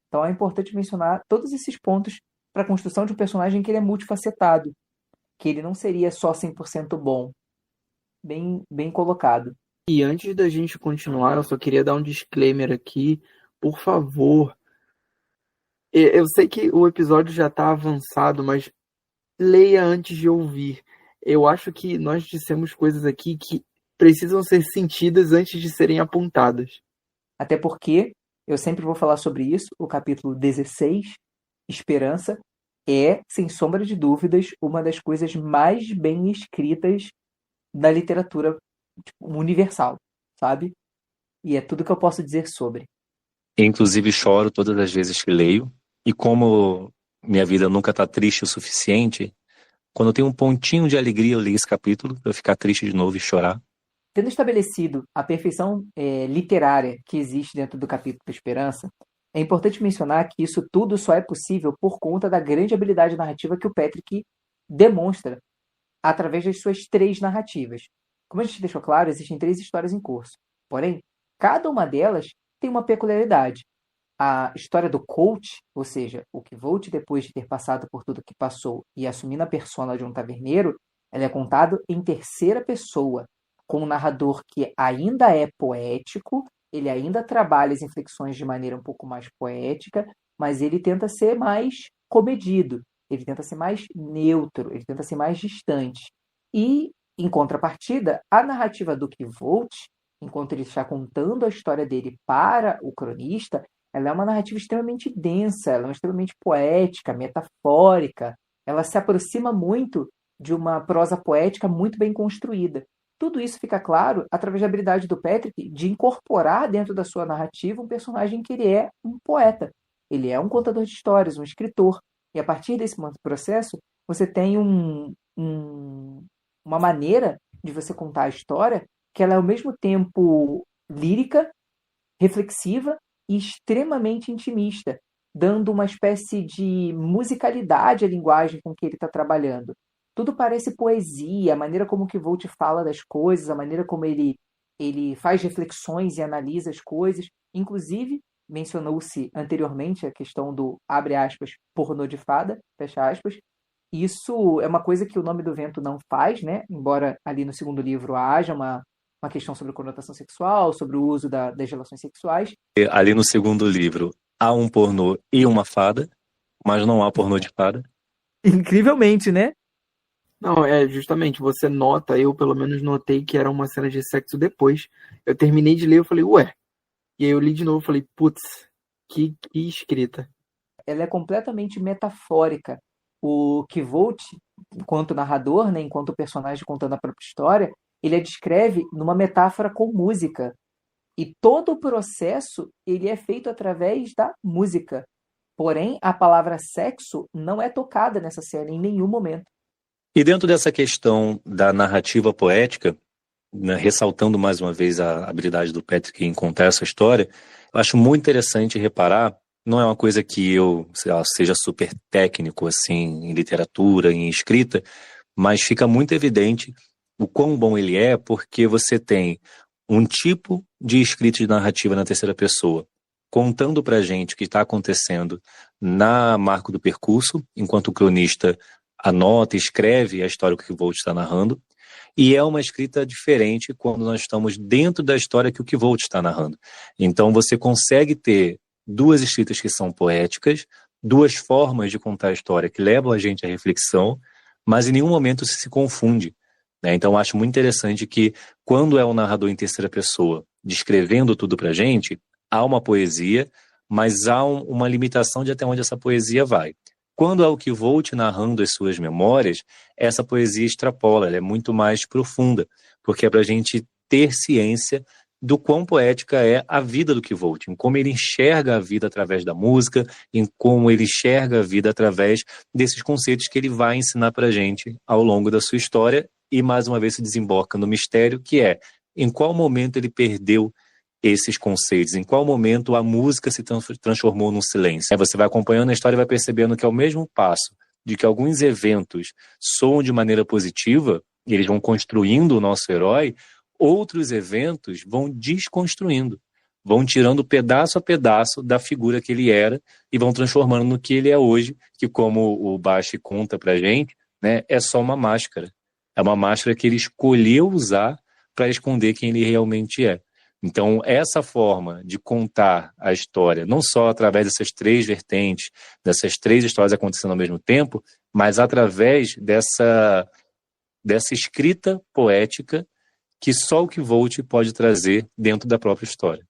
Speaker 2: Então é importante mencionar todos esses pontos para a construção de um personagem que ele é multifacetado. Que ele não seria só 100% bom. Bem colocado.
Speaker 3: E antes da gente continuar, eu só queria dar um disclaimer aqui. Por favor, eu sei que o episódio já está avançado, mas leia antes de ouvir. Eu acho que nós dissemos coisas aqui que precisam ser sentidas antes de serem apontadas.
Speaker 2: Até porque, eu sempre vou falar sobre isso, o capítulo 16, Esperança, é, sem sombra de dúvidas, uma das coisas mais bem escritas da literatura universal, sabe? E é tudo que eu posso dizer sobre.
Speaker 1: Inclusive choro todas as vezes que leio, e como minha vida nunca está triste o suficiente, quando eu tenho um pontinho de alegria eu leio esse capítulo, para eu ficar triste de novo e chorar.
Speaker 2: Tendo estabelecido a perfeição literária que existe dentro do capítulo Esperança, é importante mencionar que isso tudo só é possível por conta da grande habilidade narrativa que o Patrick demonstra através das suas 3 narrativas. Como a gente deixou claro, existem 3 histórias em curso. Porém, cada uma delas tem uma peculiaridade. A história do coach, ou seja, o Kvolt, depois de ter passado por tudo que passou e assumindo a persona de um taverneiro, ela é contada em terceira pessoa, com um narrador que ainda é poético, ele ainda trabalha as inflexões de maneira um pouco mais poética, mas ele tenta ser mais comedido, ele tenta ser mais neutro, ele tenta ser mais distante. E, em contrapartida, a narrativa do Kvolt, enquanto ele está contando a história dele para o cronista, ela é uma narrativa extremamente densa, ela é extremamente poética, metafórica, ela se aproxima muito de uma prosa poética muito bem construída. Tudo isso fica claro através da habilidade do Patrick de incorporar dentro da sua narrativa um personagem que ele é um poeta. Ele é um contador de histórias, um escritor. E a partir desse processo, você tem uma maneira de você contar a história que ela é ao mesmo tempo lírica, reflexiva e extremamente intimista, dando uma espécie de musicalidade à linguagem com que ele está trabalhando. Tudo parece poesia, a maneira como o Kvolt fala das coisas, a maneira como ele faz reflexões e analisa as coisas. Inclusive, mencionou-se anteriormente a questão do, abre aspas, pornô de fada, fecha aspas. Isso é uma coisa que o Nome do Vento não faz, né? Embora ali no segundo livro haja uma questão sobre conotação sexual, sobre o uso das relações sexuais.
Speaker 1: Ali no segundo livro há um pornô e uma fada, mas não há pornô de fada.
Speaker 2: Incrivelmente, né?
Speaker 3: Não, justamente, você nota, eu pelo menos notei que era uma cena de sexo depois. Eu terminei de ler, eu falei, ué. E aí eu li de novo, falei, putz, que escrita.
Speaker 2: Ela é completamente metafórica. O Kvolt, enquanto narrador, né, enquanto personagem contando a própria história, ele a descreve numa metáfora com música. E todo o processo ele é feito através da música. Porém, a palavra sexo não é tocada nessa cena em nenhum momento.
Speaker 1: E dentro dessa questão da narrativa poética, né, ressaltando mais uma vez a habilidade do Patrick em contar essa história, eu acho muito interessante reparar, não é uma coisa que eu seja super técnico assim, em literatura, em escrita, mas fica muito evidente o quão bom ele é, porque você tem um tipo de escrita de narrativa na terceira pessoa, contando pra gente o que está acontecendo na marco do percurso, enquanto o cronista anota e escreve a história que o Kvolt está narrando, e é uma escrita diferente quando nós estamos dentro da história que o Kvolt está narrando. Então você consegue ter 2 escritas que são poéticas, 2 formas de contar a história que levam a gente à reflexão, mas em nenhum momento se confunde, né? Então eu acho muito interessante que quando é um narrador em terceira pessoa descrevendo tudo pra gente, há uma poesia, mas há uma limitação de até onde essa poesia vai. Quando é o que Volt narrando as suas memórias, essa poesia extrapola, ela é muito mais profunda, porque é para a gente ter ciência do quão poética é a vida do Kvolt, em como ele enxerga a vida através da música, em como ele enxerga a vida através desses conceitos que ele vai ensinar para a gente ao longo da sua história, e mais uma vez se desemboca no mistério, que é em qual momento ele perdeu esses conceitos, em qual momento a música se transformou num silêncio. Você vai acompanhando a história e vai percebendo que ao mesmo passo de que alguns eventos soam de maneira positiva, e eles vão construindo o nosso herói, outros eventos vão desconstruindo, vão tirando pedaço a pedaço da figura que ele era e vão transformando no que ele é hoje, que, como o Bashir conta pra gente, né, é só uma máscara. É uma máscara que ele escolheu usar para esconder quem ele realmente é. Então, essa forma de contar a história, não só através dessas três vertentes, dessas três histórias acontecendo ao mesmo tempo, mas através dessa escrita poética que só o Kvolt pode trazer dentro da própria história.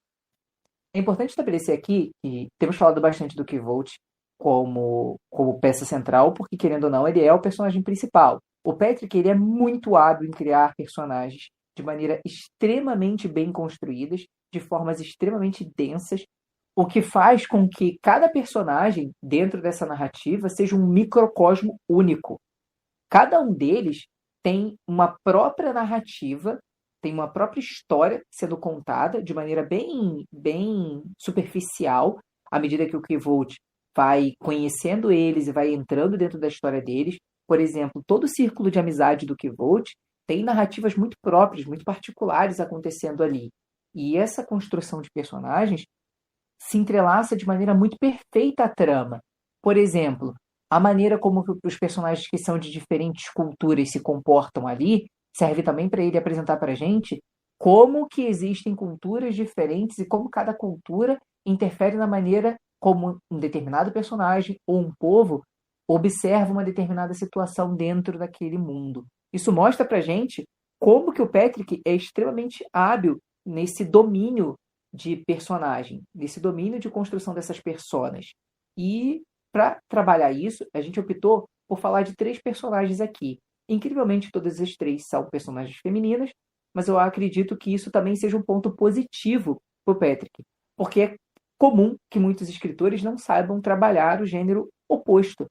Speaker 2: É importante estabelecer aqui que temos falado bastante do Kvolt como peça central, porque, querendo ou não, ele é o personagem principal. O Patrick, ele é muito hábil em criar personagens de maneira extremamente bem construídas, de formas extremamente densas, o que faz com que cada personagem dentro dessa narrativa seja um microcosmo único. Cada um deles tem uma própria narrativa, tem uma própria história sendo contada de maneira bem superficial, à medida que o Kvolt vai conhecendo eles e vai entrando dentro da história deles. Por exemplo, todo o círculo de amizade do Kvolt tem narrativas muito próprias, muito particulares acontecendo ali. E essa construção de personagens se entrelaça de maneira muito perfeita à trama. Por exemplo, a maneira como os personagens que são de diferentes culturas se comportam ali serve também para ele apresentar para a gente como que existem culturas diferentes e como cada cultura interfere na maneira como um determinado personagem ou um povo observa uma determinada situação dentro daquele mundo. Isso mostra pra gente como que o Patrick é extremamente hábil nesse domínio de personagem, nesse domínio de construção dessas personas. E para trabalhar isso, a gente optou por falar de 3 personagens aqui. Incrivelmente, todas as 3 são personagens femininas, mas eu acredito que isso também seja um ponto positivo para o Patrick, porque é comum que muitos escritores não saibam trabalhar o gênero oposto,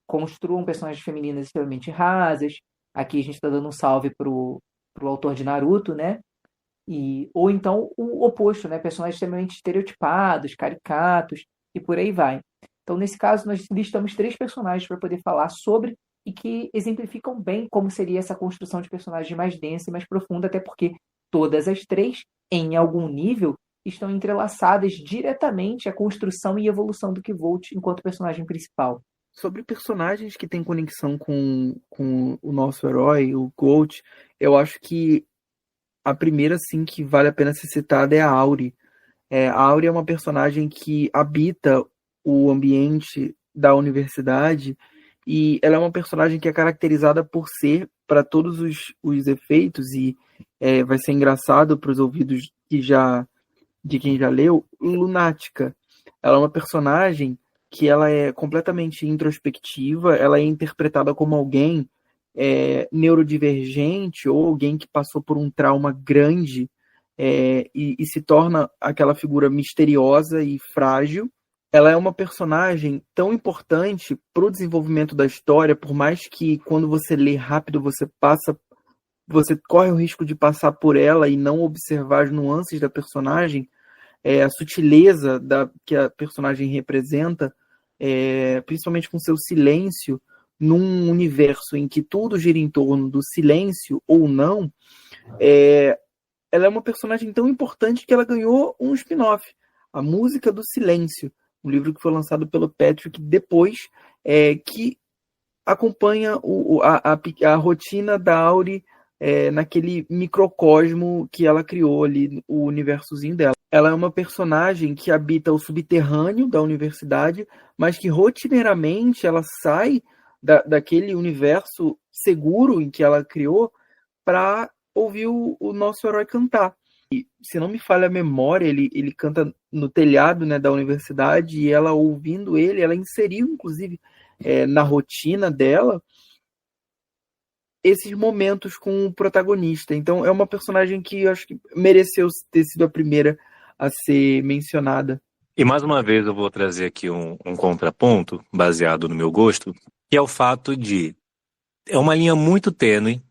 Speaker 2: construam personagens femininas extremamente rasas. Aqui a gente está dando um salve pro autor de Naruto, né? Ou então o oposto, né? Personagens extremamente estereotipados, caricatos, e por aí vai. Então, nesse caso, nós listamos 3 personagens para poder falar sobre e que exemplificam bem como seria essa construção de personagem mais densa e mais profunda, até porque todas as 3, em algum nível, estão entrelaçadas diretamente à construção e evolução do Kvolt enquanto personagem principal.
Speaker 3: Sobre personagens que têm conexão com o nosso herói, o Colt, eu acho que a primeira, sim, que vale a pena ser citada é a Auri. A Auri é uma personagem que habita o ambiente da universidade e ela é uma personagem que é caracterizada por ser, para todos os efeitos, e vai ser engraçado para os ouvidos de quem já leu, lunática. Ela é uma personagem que ela é completamente introspectiva, ela é interpretada como alguém neurodivergente ou alguém que passou por um trauma grande e se torna aquela figura misteriosa e frágil. Ela é uma personagem tão importante para o desenvolvimento da história, por mais que quando você lê rápido você corre o risco de passar por ela e não observar as nuances da personagem, a sutileza que a personagem representa, principalmente com seu silêncio, num universo em que tudo gira em torno do silêncio ou não. Ela é uma personagem tão importante que ela ganhou um spin-off, A Música do Silêncio, um livro que foi lançado pelo Patrick depois, que acompanha a rotina da Auri naquele microcosmo que ela criou ali, o universozinho dela. Ela é uma personagem que habita o subterrâneo da universidade, mas que rotineiramente ela sai daquele universo seguro em que ela criou para ouvir o nosso herói cantar. E, se não me falha a memória, ele canta no telhado, né, da universidade, e ela, ouvindo ele, ela inseriu, inclusive, na rotina dela esses momentos com o protagonista. Então é uma personagem que eu acho que mereceu ter sido a primeira a ser mencionada.
Speaker 1: E mais uma vez eu vou trazer aqui um contraponto, baseado no meu gosto, que é o fato de... É uma linha muito tênue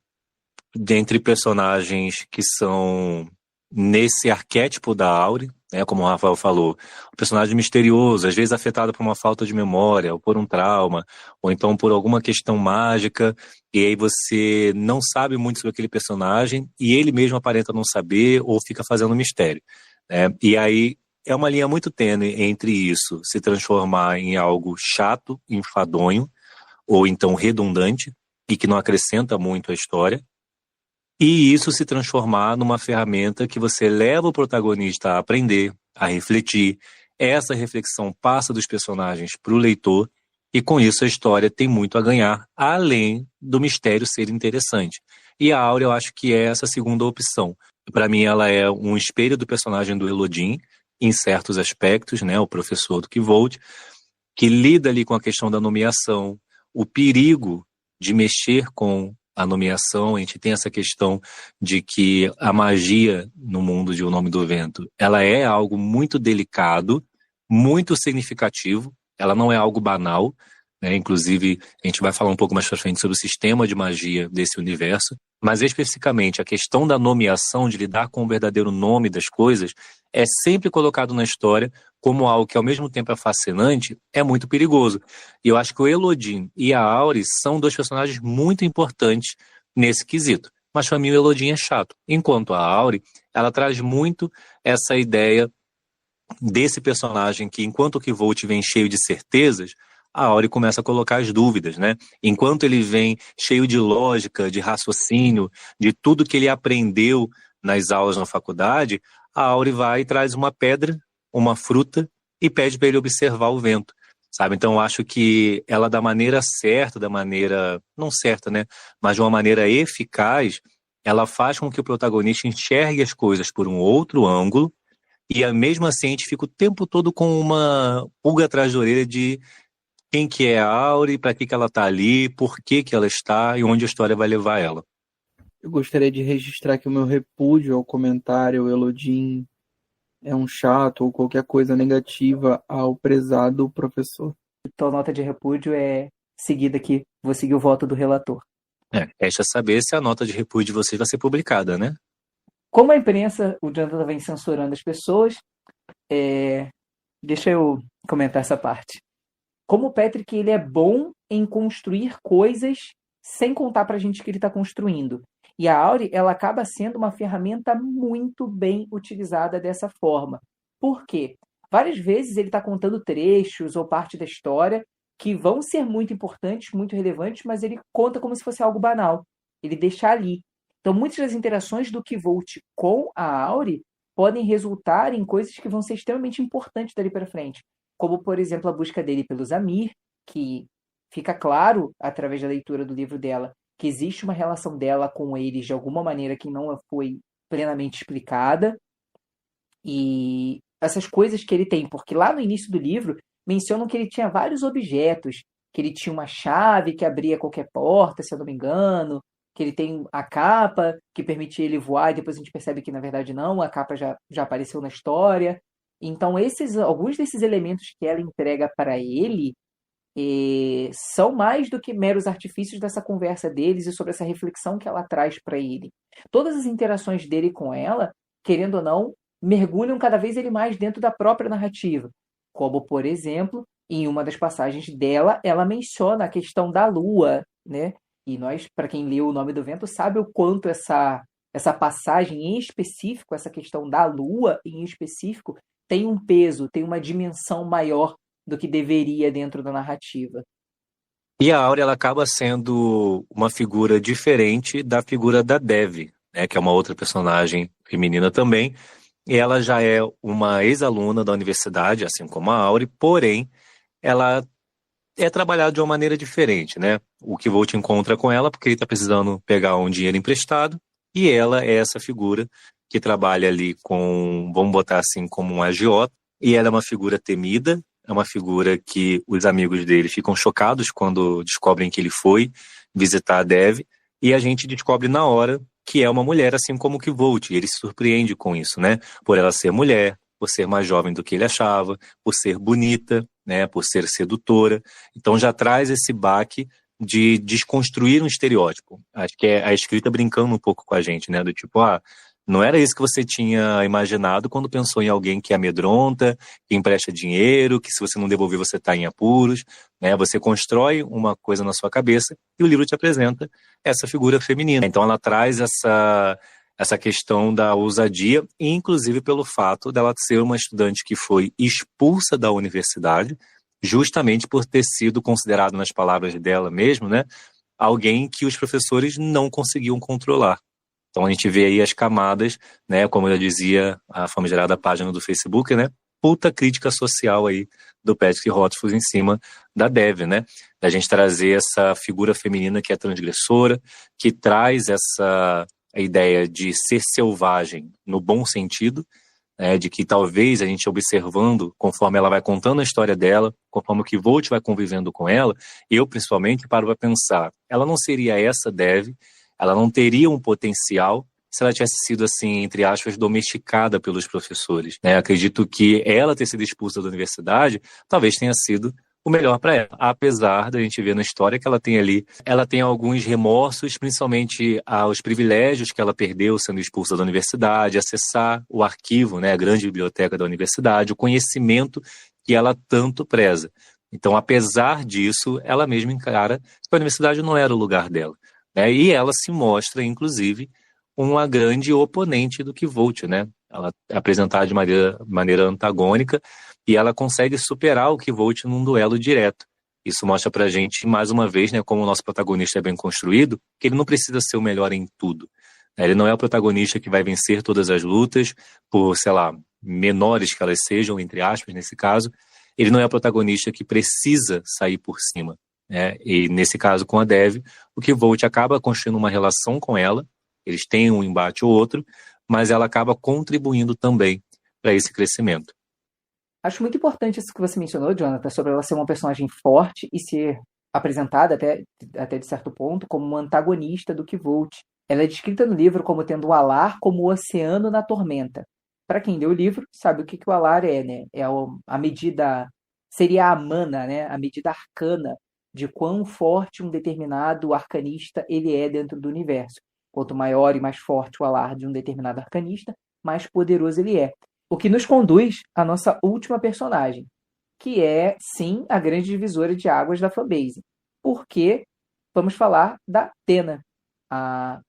Speaker 1: entre personagens que são nesse arquétipo da Auri, né, como o Rafael falou, um personagem misterioso, às vezes afetado por uma falta de memória, ou por um trauma, ou então por alguma questão mágica, e aí você não sabe muito sobre aquele personagem, e ele mesmo aparenta não saber, ou fica fazendo mistério, né? E aí é uma linha muito tênue entre isso se transformar em algo chato, enfadonho, ou então redundante, e que não acrescenta muito à história, e isso se transformar numa ferramenta que você leva o protagonista a aprender, a refletir. Essa reflexão passa dos personagens para o leitor, e com isso a história tem muito a ganhar, além do mistério ser interessante. E a Áurea eu acho que é essa segunda opção. Para mim ela é um espelho do personagem do Elodin, em certos aspectos, né, o professor do Kvold, que lida ali com a questão da nomeação, o perigo de mexer com a nomeação. A gente tem essa questão de que a magia no mundo de O Nome do Vento, ela é algo muito delicado, muito significativo, ela não é algo banal, né? Inclusive a gente vai falar um pouco mais pra frente sobre o sistema de magia desse universo, mas especificamente a questão da nomeação, de lidar com o verdadeiro nome das coisas, é sempre colocado na história como algo que ao mesmo tempo é fascinante, é muito perigoso. E eu acho que o Elodin e a Auri são dois personagens muito importantes nesse quesito. Mas para mim o Elodin é chato. Enquanto a Auri, ela traz muito essa ideia desse personagem que, enquanto o Kvold vem cheio de certezas, a Auri começa a colocar as dúvidas, né? Enquanto ele vem cheio de lógica, de raciocínio, de tudo que ele aprendeu nas aulas na faculdade, a Auri vai e traz uma pedra, uma fruta, e pede para ele observar o vento, sabe? Então eu acho que ela, da maneira certa, da maneira, não certa, né? Mas de uma maneira eficaz, ela faz com que o protagonista enxergue as coisas por um outro ângulo, e mesmo assim a gente fica o tempo todo com uma pulga atrás da orelha de quem que é a Auri, para que ela está ali, por que ela está e onde a história vai levar ela.
Speaker 3: Eu gostaria de registrar aqui o meu repúdio ao comentário: o Elodin é um chato, ou qualquer coisa negativa ao prezado professor.
Speaker 2: Então, nota de repúdio é seguida aqui. Vou seguir o voto do relator.
Speaker 1: Resta saber se a nota de repúdio de vocês vai ser publicada, né?
Speaker 2: Como a imprensa, o Jonathan vem censurando as pessoas, deixa eu comentar essa parte. Como o Patrick, ele é bom em construir coisas sem contar pra gente que ele está construindo. E a Auri, ela acaba sendo uma ferramenta muito bem utilizada dessa forma. Por quê? Várias vezes ele está contando trechos ou parte da história que vão ser muito importantes, muito relevantes, mas ele conta como se fosse algo banal. Ele deixa ali. Então, muitas das interações do Kvold com a Auri podem resultar em coisas que vão ser extremamente importantes dali para frente. Como, por exemplo, a busca dele pelo Zamir, que fica claro, através da leitura do livro dela, que existe uma relação dela com eles de alguma maneira que não foi plenamente explicada. E essas coisas que ele tem, porque lá no início do livro mencionam que ele tinha vários objetos, que ele tinha uma chave que abria qualquer porta, se eu não me engano, que ele tem a capa que permitia ele voar, e depois a gente percebe que na verdade não, a capa já apareceu na história. Então alguns desses elementos que ela entrega para ele são mais do que meros artifícios dessa conversa deles e sobre essa reflexão que ela traz para ele. Todas as interações dele com ela, querendo ou não, mergulham cada vez ele mais dentro da própria narrativa. Como, por exemplo, em uma das passagens dela, ela menciona a questão da lua, né? E nós, para quem leu O Nome do Vento, sabe o quanto essa passagem em específico, essa questão da lua em específico, tem um peso, tem uma dimensão maior do que deveria dentro da narrativa.
Speaker 1: E a Áurea, ela acaba sendo uma figura diferente da figura da Dev, né, que é uma outra personagem feminina também. E ela já é uma ex-aluna da universidade, assim como a Auri, porém, ela é trabalhada de uma maneira diferente, né? O Kvold encontra com ela porque ele está precisando pegar um dinheiro emprestado, e ela é essa figura que trabalha ali com, vamos botar assim, como um agiota, e ela é uma figura temida, é uma figura que os amigos dele ficam chocados quando descobrem que ele foi visitar a Dev, e a gente descobre na hora que é uma mulher, assim como que Volt, e ele se surpreende com isso, né? Por ela ser mulher, por ser mais jovem do que ele achava, por ser bonita, né? Por ser sedutora. Então já traz esse baque de desconstruir um estereótipo. Acho que é a escrita brincando um pouco com a gente, né? Do tipo, não era isso que você tinha imaginado quando pensou em alguém que amedronta, que empresta dinheiro, que se você não devolver você está em apuros, né? Você constrói uma coisa na sua cabeça e o livro te apresenta essa figura feminina. Então ela traz essa questão da ousadia, inclusive pelo fato dela ser uma estudante que foi expulsa da universidade, justamente por ter sido considerado, nas palavras dela mesmo, né, alguém que os professores não conseguiam controlar. Então a gente vê aí as camadas, né, como eu dizia a famigerada página do Facebook, né, puta crítica social aí do Patrick Rothfuss em cima da Dev, né, da gente trazer essa figura feminina que é transgressora, que traz essa ideia de ser selvagem no bom sentido, de que talvez a gente observando, conforme ela vai contando a história dela, conforme o que Volt vai convivendo com ela, eu principalmente paro para pensar, ela não seria essa Dev, ela não teria um potencial se ela tivesse sido, assim, entre aspas, domesticada pelos professores, né? Acredito que ela ter sido expulsa da universidade talvez tenha sido o melhor para ela, apesar da gente ver na história que ela tem ali, ela tem alguns remorsos, principalmente aos privilégios que ela perdeu sendo expulsa da universidade, acessar o arquivo, né, a grande biblioteca da universidade, o conhecimento que ela tanto preza. Então, apesar disso, ela mesma encara que a universidade não era o lugar dela, né? E ela se mostra, inclusive, uma grande oponente do que Volt, né? Ela é apresentada de maneira antagônica e ela consegue superar o que Volt num duelo direto. Isso mostra pra gente, mais uma vez, né, como o nosso protagonista é bem construído, que ele não precisa ser o melhor em tudo. Ele não é o protagonista que vai vencer todas as lutas, por, sei lá, menores que elas sejam, entre aspas, nesse caso. Ele não é o protagonista que precisa sair por cima, né? E nesse caso com a Dev, o que Volt acaba construindo uma relação com ela, eles têm um embate ou outro, mas ela acaba contribuindo também para esse crescimento.
Speaker 2: Acho muito importante isso que você mencionou, Jonathan, sobre ela ser uma personagem forte e ser apresentada até de certo ponto como uma antagonista do que Volt. Ela é descrita no livro como tendo o Alar como o oceano na tormenta. Para quem lê o livro, sabe o que o Alar é, né? É a medida, seria a mana, né? A medida arcana de quão forte um determinado arcanista ele é dentro do universo. Quanto maior e mais forte o Alar de um determinado arcanista, mais poderoso ele é. O que nos conduz à nossa última personagem, que é, sim, a grande divisora de águas da fanbase. Porque vamos falar da Athena, a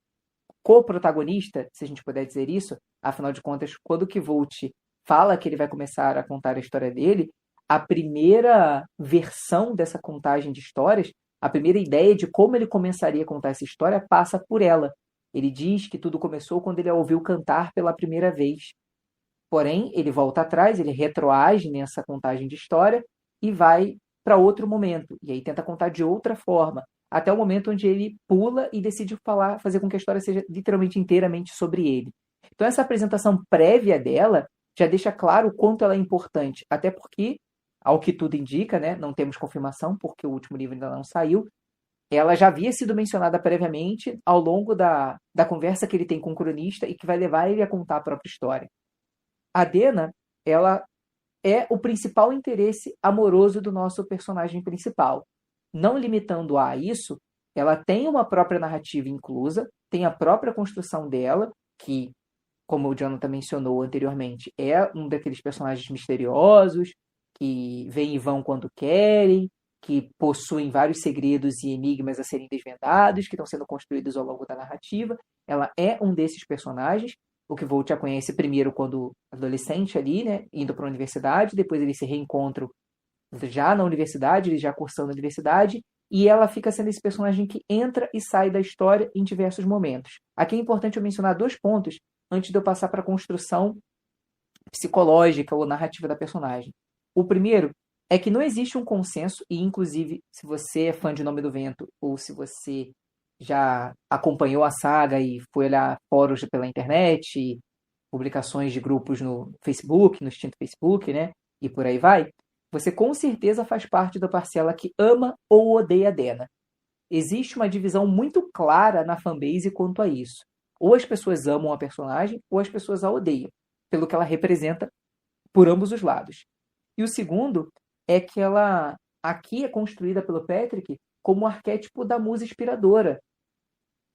Speaker 2: co-protagonista, se a gente puder dizer isso. Afinal de contas, quando o Kvolt fala que ele vai começar a contar a história dele, a primeira versão dessa contagem de histórias, a primeira ideia de como ele começaria a contar essa história passa por ela. Ele diz que tudo começou quando ele a ouviu cantar pela primeira vez. Porém, ele volta atrás, ele retroage nessa contagem de história e vai para outro momento. E aí tenta contar de outra forma, até o momento onde ele pula e decide fazer com que a história seja literalmente inteiramente sobre ele. Então essa apresentação prévia dela já deixa claro o quanto ela é importante, até porque, ao que tudo indica, né, não temos confirmação, porque o último livro ainda não saiu, ela já havia sido mencionada previamente ao longo da conversa que ele tem com o cronista e que vai levar ele a contar a própria história. A Dena, ela é o principal interesse amoroso do nosso personagem principal. Não limitando a isso, ela tem uma própria narrativa inclusa, tem a própria construção dela, que, como o Jonathan mencionou anteriormente, é um daqueles personagens misteriosos, que vêm e vão quando querem, que possuem vários segredos e enigmas a serem desvendados, que estão sendo construídos ao longo da narrativa. Ela é um desses personagens. O que Volt já conhece primeiro quando adolescente ali, né, indo para a universidade, depois eles se reencontram já na universidade, ele já cursando a universidade, e ela fica sendo esse personagem que entra e sai da história em diversos momentos. Aqui é importante eu mencionar 2 pontos antes de eu passar para a construção psicológica ou narrativa da personagem. O primeiro é que não existe um consenso, e inclusive, se você é fã de Nome do Vento, ou se você já acompanhou a saga e foi olhar fóruns pela internet, publicações de grupos no Facebook, no extinto Facebook, né? E por aí vai. você com certeza faz parte da parcela que ama ou odeia a Dena. Existe uma divisão muito clara na fanbase quanto a isso. Ou as pessoas amam a personagem, ou as pessoas a odeiam, pelo que ela representa por ambos os lados. E o segundo é que ela aqui é construída pelo Patrick como um arquétipo da musa inspiradora.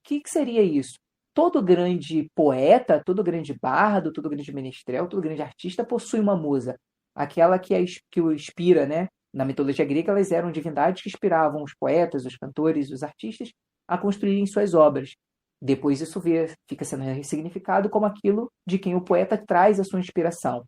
Speaker 2: O que seria isso? Todo grande poeta, todo grande bardo, todo grande menestrel, todo grande artista possui uma musa. Aquela que o inspira, né? Na mitologia grega, elas eram divindades que inspiravam os poetas, os cantores, os artistas a construírem suas obras. Depois isso fica sendo ressignificado como aquilo de quem o poeta traz a sua inspiração.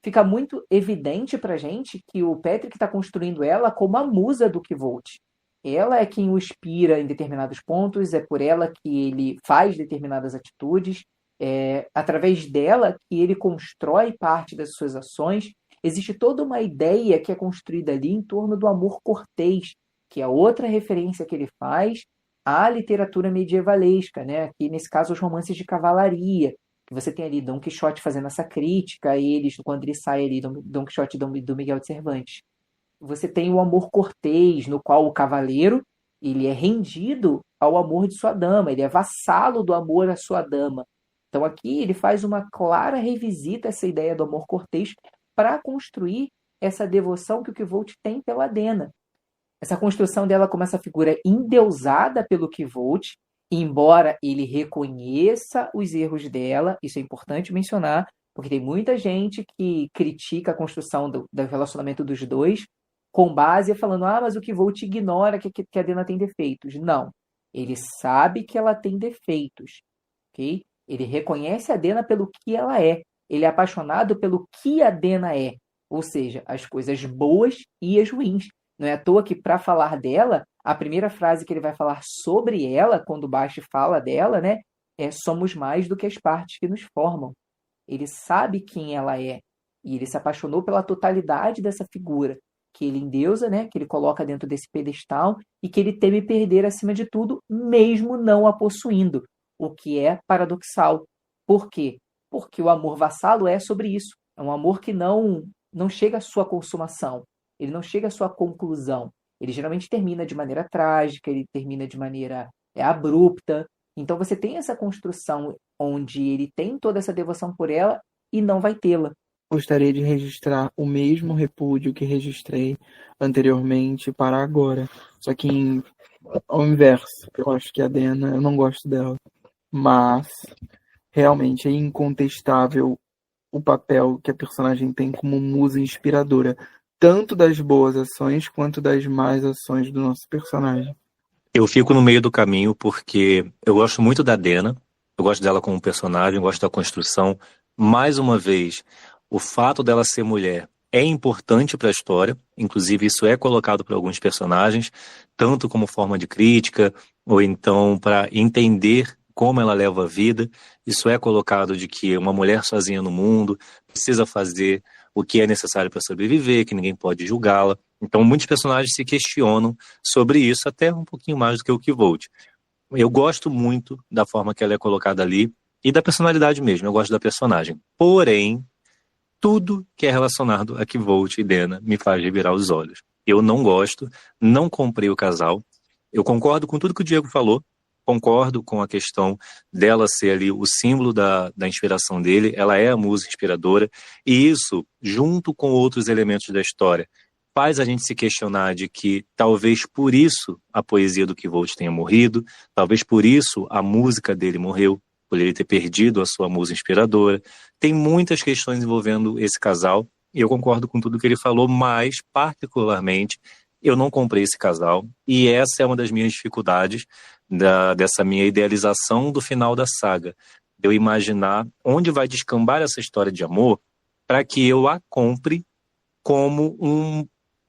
Speaker 2: Fica muito evidente para a gente que o Patrick está construindo ela como a musa do Kvolt. Ela é quem o inspira em determinados pontos, é por ela que ele faz determinadas atitudes, é através dela que ele constrói parte das suas ações. Existe toda uma ideia que é construída ali em torno do amor cortês, que é outra referência que ele faz à literatura medievalesca, né? Aqui, nesse caso, os romances de cavalaria. Você tem ali Dom Quixote fazendo essa crítica a eles, quando ele sai ali, Dom Quixote do Miguel de Cervantes. Você tem o amor cortês, no qual o cavaleiro ele é rendido ao amor de sua dama, ele é vassalo do amor à sua dama. Então aqui ele faz uma clara revisita a essa ideia do amor cortês para construir essa devoção que o Kvolt tem pela Dena. Essa construção dela como essa figura endeusada pelo Kvolt, embora ele reconheça os erros dela, isso é importante mencionar, porque tem muita gente que critica a construção do relacionamento dos dois, com base falando, mas o Kvolt ignora que a Dena tem defeitos. Não, ele sabe que ela tem defeitos, ok? Ele reconhece a Dena pelo que ela é. Ele é apaixonado pelo que a Dena é, ou seja, as coisas boas e as ruins. Não é à toa que, para falar dela, a primeira frase que ele vai falar sobre ela, quando Bast fala dela, né, é somos mais do que as partes que nos formam. Ele sabe quem ela é, e ele se apaixonou pela totalidade dessa figura, que ele endeusa, né, que ele coloca dentro desse pedestal, e que ele teme perder acima de tudo, mesmo não a possuindo, o que é paradoxal. Por quê? Porque o amor vassalo é sobre isso. É um amor que não chega à sua consumação. Ele não chega à sua conclusão. Ele geralmente termina de maneira trágica, ele termina de maneira abrupta. Então você tem essa construção onde ele tem toda essa devoção por ela e não vai tê-la.
Speaker 3: Gostaria de registrar o mesmo repúdio que registrei anteriormente para agora. Só que ao inverso. Eu acho que a Dena, eu não gosto dela. Mas realmente é incontestável o papel que a personagem tem como musa inspiradora, tanto das boas ações quanto das más ações do nosso personagem.
Speaker 1: Eu fico no meio do caminho porque eu gosto muito da Dena, eu gosto dela como personagem, eu gosto da construção. Mais uma vez, o fato dela ser mulher é importante para a história, inclusive isso é colocado por alguns personagens, tanto como forma de crítica, ou então para entender como ela leva a vida. Isso é colocado de que uma mulher sozinha no mundo precisa fazer o que é necessário para sobreviver, que ninguém pode julgá-la. Então muitos personagens se questionam sobre isso, até um pouquinho mais do que o Kvolt. Eu gosto muito da forma que ela é colocada ali e da personalidade mesmo, eu gosto da personagem. Porém, tudo que é relacionado a Kvolt e Dena me faz revirar os olhos. Eu não gosto, não comprei o casal. Eu concordo com tudo que o Diego falou, concordo com a questão dela ser ali o símbolo da inspiração dele, ela é a musa inspiradora, e isso, junto com outros elementos da história, faz a gente se questionar de que talvez por isso a poesia do Kvolt tenha morrido, talvez por isso a música dele morreu, por ele ter perdido a sua musa inspiradora. Tem muitas questões envolvendo esse casal, e eu concordo com tudo que ele falou, mas, particularmente, eu não comprei esse casal, e essa é uma das minhas dificuldades dessa minha idealização do final da saga. Eu imaginar onde vai descambar essa história de amor para que eu a compre como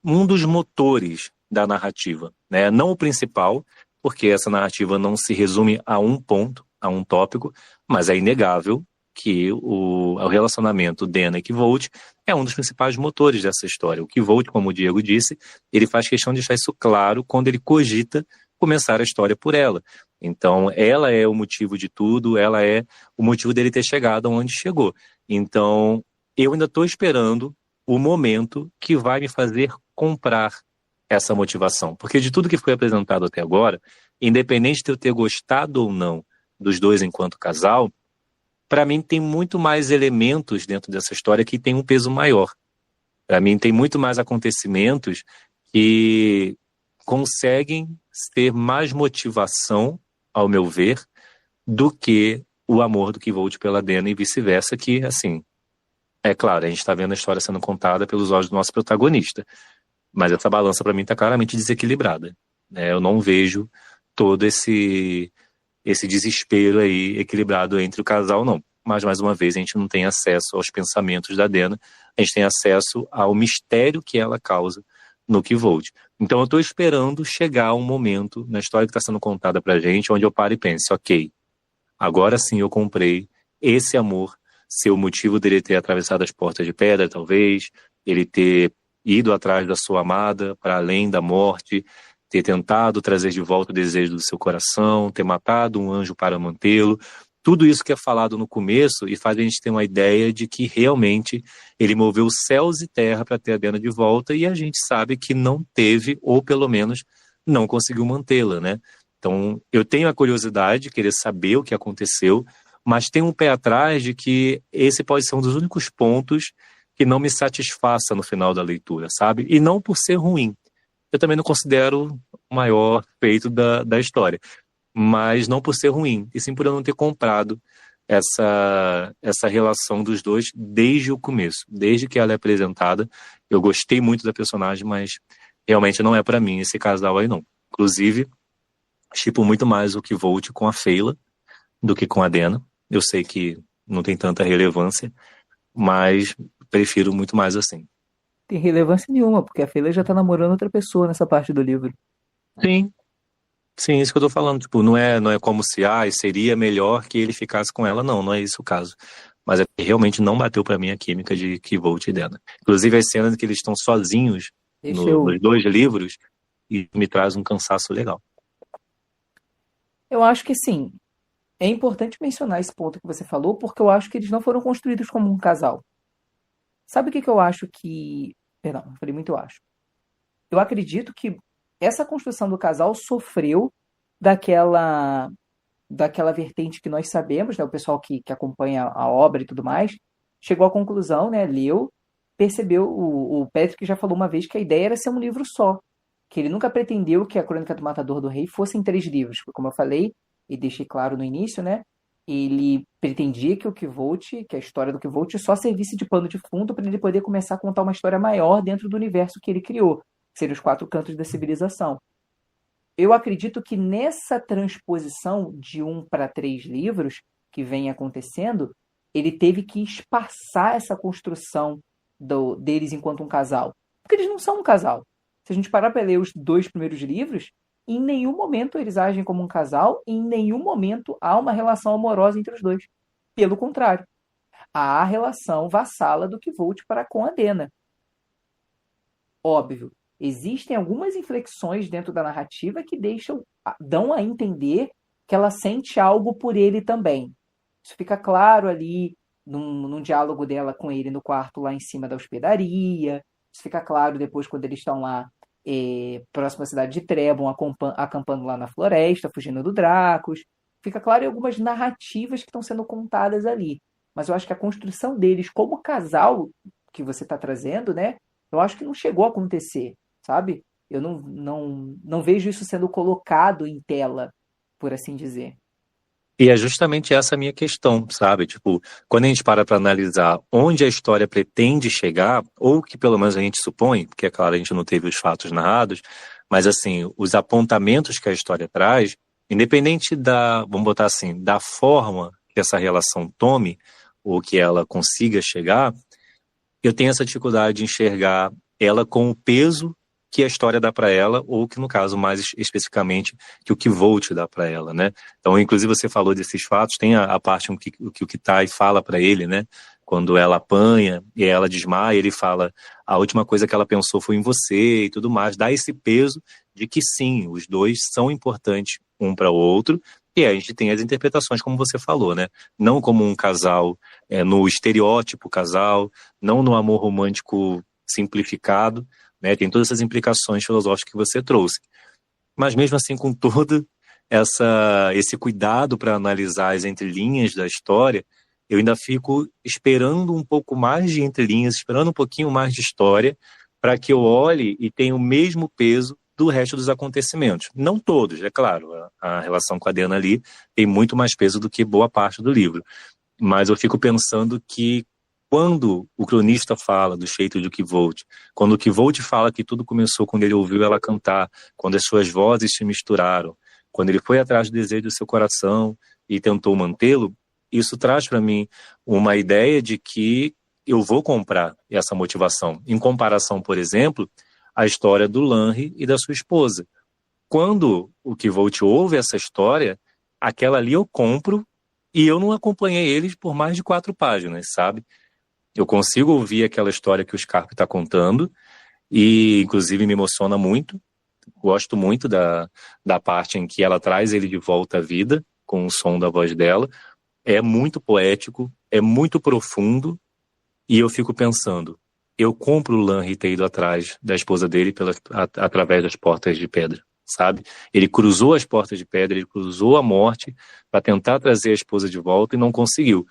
Speaker 1: um dos motores da narrativa, né? Não o principal, porque essa narrativa não se resume a um ponto, a um tópico, mas é inegável que o relacionamento Dena e Kvolt é um dos principais motores dessa história. O Kvolt, como o Diego disse, ele faz questão de deixar isso claro quando ele cogita começar a história por ela. Então, ela é o motivo de tudo, ela é o motivo dele ter chegado onde chegou. Então, eu ainda estou esperando o momento que vai me fazer comprar essa motivação. Porque de tudo que foi apresentado até agora, independente de eu ter gostado ou não dos dois enquanto casal, para mim tem muito mais elementos dentro dessa história que tem um peso maior. Para mim tem muito mais acontecimentos que conseguem ter mais motivação, ao meu ver, do que o amor do Kvolt pela Dena e vice-versa, que, assim, é claro, a gente está vendo a história sendo contada pelos olhos do nosso protagonista, mas essa balança para mim está claramente desequilibrada, né? Eu não vejo todo esse desespero aí equilibrado entre o casal, não. Mas, mais uma vez, a gente não tem acesso aos pensamentos da Dena, a gente tem acesso ao mistério que ela causa no Kvolt. Então eu estou esperando chegar um momento na história que está sendo contada pra gente, onde eu paro e pense, ok, agora sim eu comprei esse amor, ser o motivo dele ter atravessado as portas de pedra, talvez, ele ter ido atrás da sua amada para além da morte, ter tentado trazer de volta o desejo do seu coração, ter matado um anjo para mantê-lo. Tudo isso que é falado no começo e faz a gente ter uma ideia de que realmente ele moveu céus e terra para ter a Dena de volta, e a gente sabe que não teve, ou pelo menos não conseguiu mantê-la, né? Então eu tenho a curiosidade de querer saber o que aconteceu, mas tenho um pé atrás de que esse pode ser um dos únicos pontos que não me satisfaça no final da leitura, sabe? E não por ser ruim. Eu também não considero o maior feito da história, mas não por ser ruim, e sim por eu não ter comprado essa relação dos dois desde o começo, desde que ela é apresentada. Eu gostei muito da personagem, mas realmente não é pra mim esse casal aí não. Inclusive, shippo muito mais o Kvolt com a Feyla do que com a Dena. Eu sei que não tem tanta relevância, mas prefiro muito mais assim.
Speaker 2: Tem relevância nenhuma, porque a Feyla já tá namorando outra pessoa nessa parte do livro.
Speaker 1: Sim, sim, isso que eu tô falando, tipo, não é como se, seria melhor que ele ficasse com ela, não é isso o caso. Mas é que realmente não bateu pra mim a química de Kvolt e Dena. Inclusive as cenas que eles estão sozinhos
Speaker 2: Deixa eu...
Speaker 1: nos dois livros, e me traz um cansaço legal.
Speaker 2: Eu acho que sim. É importante mencionar esse ponto que você falou, porque eu acho que eles não foram construídos como um casal. Sabe o que eu acho que... Perdão, eu falei muito eu acho. Eu acredito que essa construção do casal sofreu daquela vertente que nós sabemos, né? O pessoal que acompanha a obra e tudo mais, chegou à conclusão, né? Leu, percebeu, o Patrick já falou uma vez que a ideia era ser um livro só, que ele nunca pretendeu que a Crônica do Matador do Rei fosse em 3 livros, porque, como eu falei, e deixei claro no início, né? Ele pretendia que o Kvolt, que a história do Kvolt só servisse de pano de fundo para ele poder começar a contar uma história maior dentro do universo que ele criou, que seriam os 4 cantos da civilização. Eu acredito que nessa transposição de 1 para 3 livros que vem acontecendo, ele teve que espaçar essa construção deles enquanto um casal. Porque eles não são um casal. Se a gente parar para ler os 2 primeiros livros, em nenhum momento eles agem como um casal, e em nenhum momento há uma relação amorosa entre os dois. Pelo contrário, há a relação vassala do Kvolt para com a Dena. Óbvio, existem algumas inflexões dentro da narrativa que dão a entender que ela sente algo por ele também. Isso fica claro ali num diálogo dela com ele no quarto lá em cima da hospedaria. Isso fica claro depois quando eles estão lá próximo à cidade de Trebon, acampando lá na floresta, fugindo do Dracos. Fica claro em algumas narrativas que estão sendo contadas ali. Mas eu acho que a construção deles como casal que você está trazendo, né? Eu acho que não chegou a acontecer, sabe? Eu não vejo isso sendo colocado em tela, por assim dizer.
Speaker 1: E é justamente essa a minha questão, sabe? Tipo, quando a gente para analisar onde a história pretende chegar, ou que pelo menos a gente supõe, porque é claro, a gente não teve os fatos narrados, mas assim, os apontamentos que a história traz, independente vamos botar assim, da forma que essa relação tome, ou que ela consiga chegar, eu tenho essa dificuldade de enxergar ela com o peso que a história dá para ela, ou que no caso mais especificamente que o Kvolt dá para ela, né? Então, inclusive você falou desses fatos, tem a parte que o Kitai fala para ele, né? Quando ela apanha e ela desmaia, ele fala, a última coisa que ela pensou foi em você e tudo mais, dá esse peso de que sim, os dois são importantes um para o outro, E aí a gente tem as interpretações, como você falou, né? Não como um casal, no estereótipo casal, não no amor romântico simplificado, né? Tem todas essas implicações filosóficas que você trouxe. Mas mesmo assim, com todo esse cuidado para analisar as entrelinhas da história, eu ainda fico esperando um pouco mais de entrelinhas, esperando um pouquinho mais de história, para que eu olhe e tenha o mesmo peso do resto dos acontecimentos. Não todos, é claro, a relação com a Diana ali tem muito mais peso do que boa parte do livro. Mas eu fico pensando que quando o cronista fala do jeito de Kvolt, quando o Kvolt fala que tudo começou quando ele ouviu ela cantar, quando as suas vozes se misturaram, quando ele foi atrás do desejo do seu coração e tentou mantê-lo, isso traz para mim uma ideia de que eu vou comprar essa motivação. Em comparação, por exemplo, à história do Lanry e da sua esposa. Quando o Kvolt ouve essa história, aquela ali eu compro e eu não acompanhei eles por mais de 4 páginas, sabe? Eu consigo ouvir aquela história que o Scarpe está contando e, inclusive, me emociona muito. Gosto muito da parte em que ela traz ele de volta à vida com o som da voz dela. É muito poético, é muito profundo e eu fico pensando, eu compro o Lanry ter ido atrás da esposa dele através das portas de pedra, sabe? Ele cruzou as portas de pedra, ele cruzou a morte para tentar trazer a esposa de volta e não conseguiu.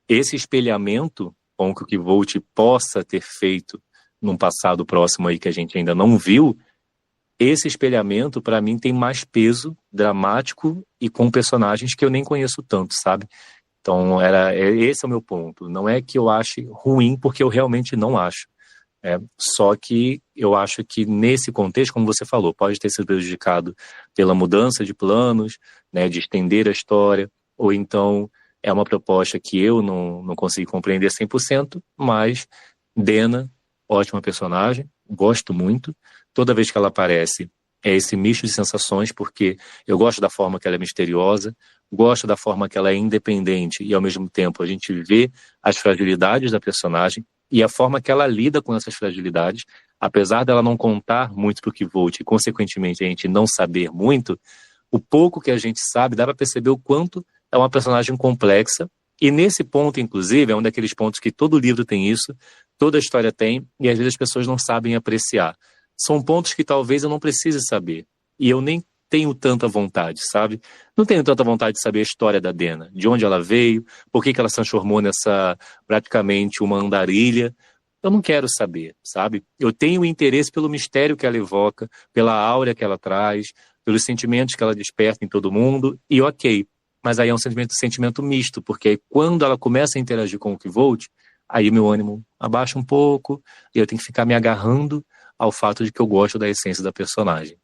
Speaker 1: Esse espelhamento com que o Kvolt possa ter feito num passado próximo aí que a gente ainda não viu, esse espelhamento para mim tem mais peso dramático e com personagens que eu nem conheço tanto, sabe? Então esse é o meu ponto. Não é que eu ache ruim, porque eu realmente não acho. Só que eu acho que nesse contexto, como você falou, pode ter sido prejudicado pela mudança de planos, né, de estender a história, ou então é uma proposta que eu não consigo compreender 100%, mas Dena, ótima personagem, gosto muito. Toda vez que ela aparece, é esse misto de sensações, porque eu gosto da forma que ela é misteriosa, gosto da forma que ela é independente e, ao mesmo tempo, a gente vê as fragilidades da personagem e a forma que ela lida com essas fragilidades, apesar dela não contar muito para o Kvolt e, consequentemente, a gente não saber muito, o pouco que a gente sabe dá para perceber o quanto é uma personagem complexa. E nesse ponto, inclusive, é um daqueles pontos que todo livro tem isso, toda história tem, e às vezes as pessoas não sabem apreciar. São pontos que talvez eu não precise saber. E eu nem tenho tanta vontade, sabe? Não tenho tanta vontade de saber a história da Dena, de onde ela veio, por que ela se transformou nessa praticamente uma andarilha. Eu não quero saber, sabe? Eu tenho interesse pelo mistério que ela evoca, pela áurea que ela traz, pelos sentimentos que ela desperta em todo mundo, e ok. Mas aí é um sentimento misto, porque aí quando ela começa a interagir com o Kvolt, aí meu ânimo abaixa um pouco, e eu tenho que ficar me agarrando ao fato de que eu gosto da essência da personagem.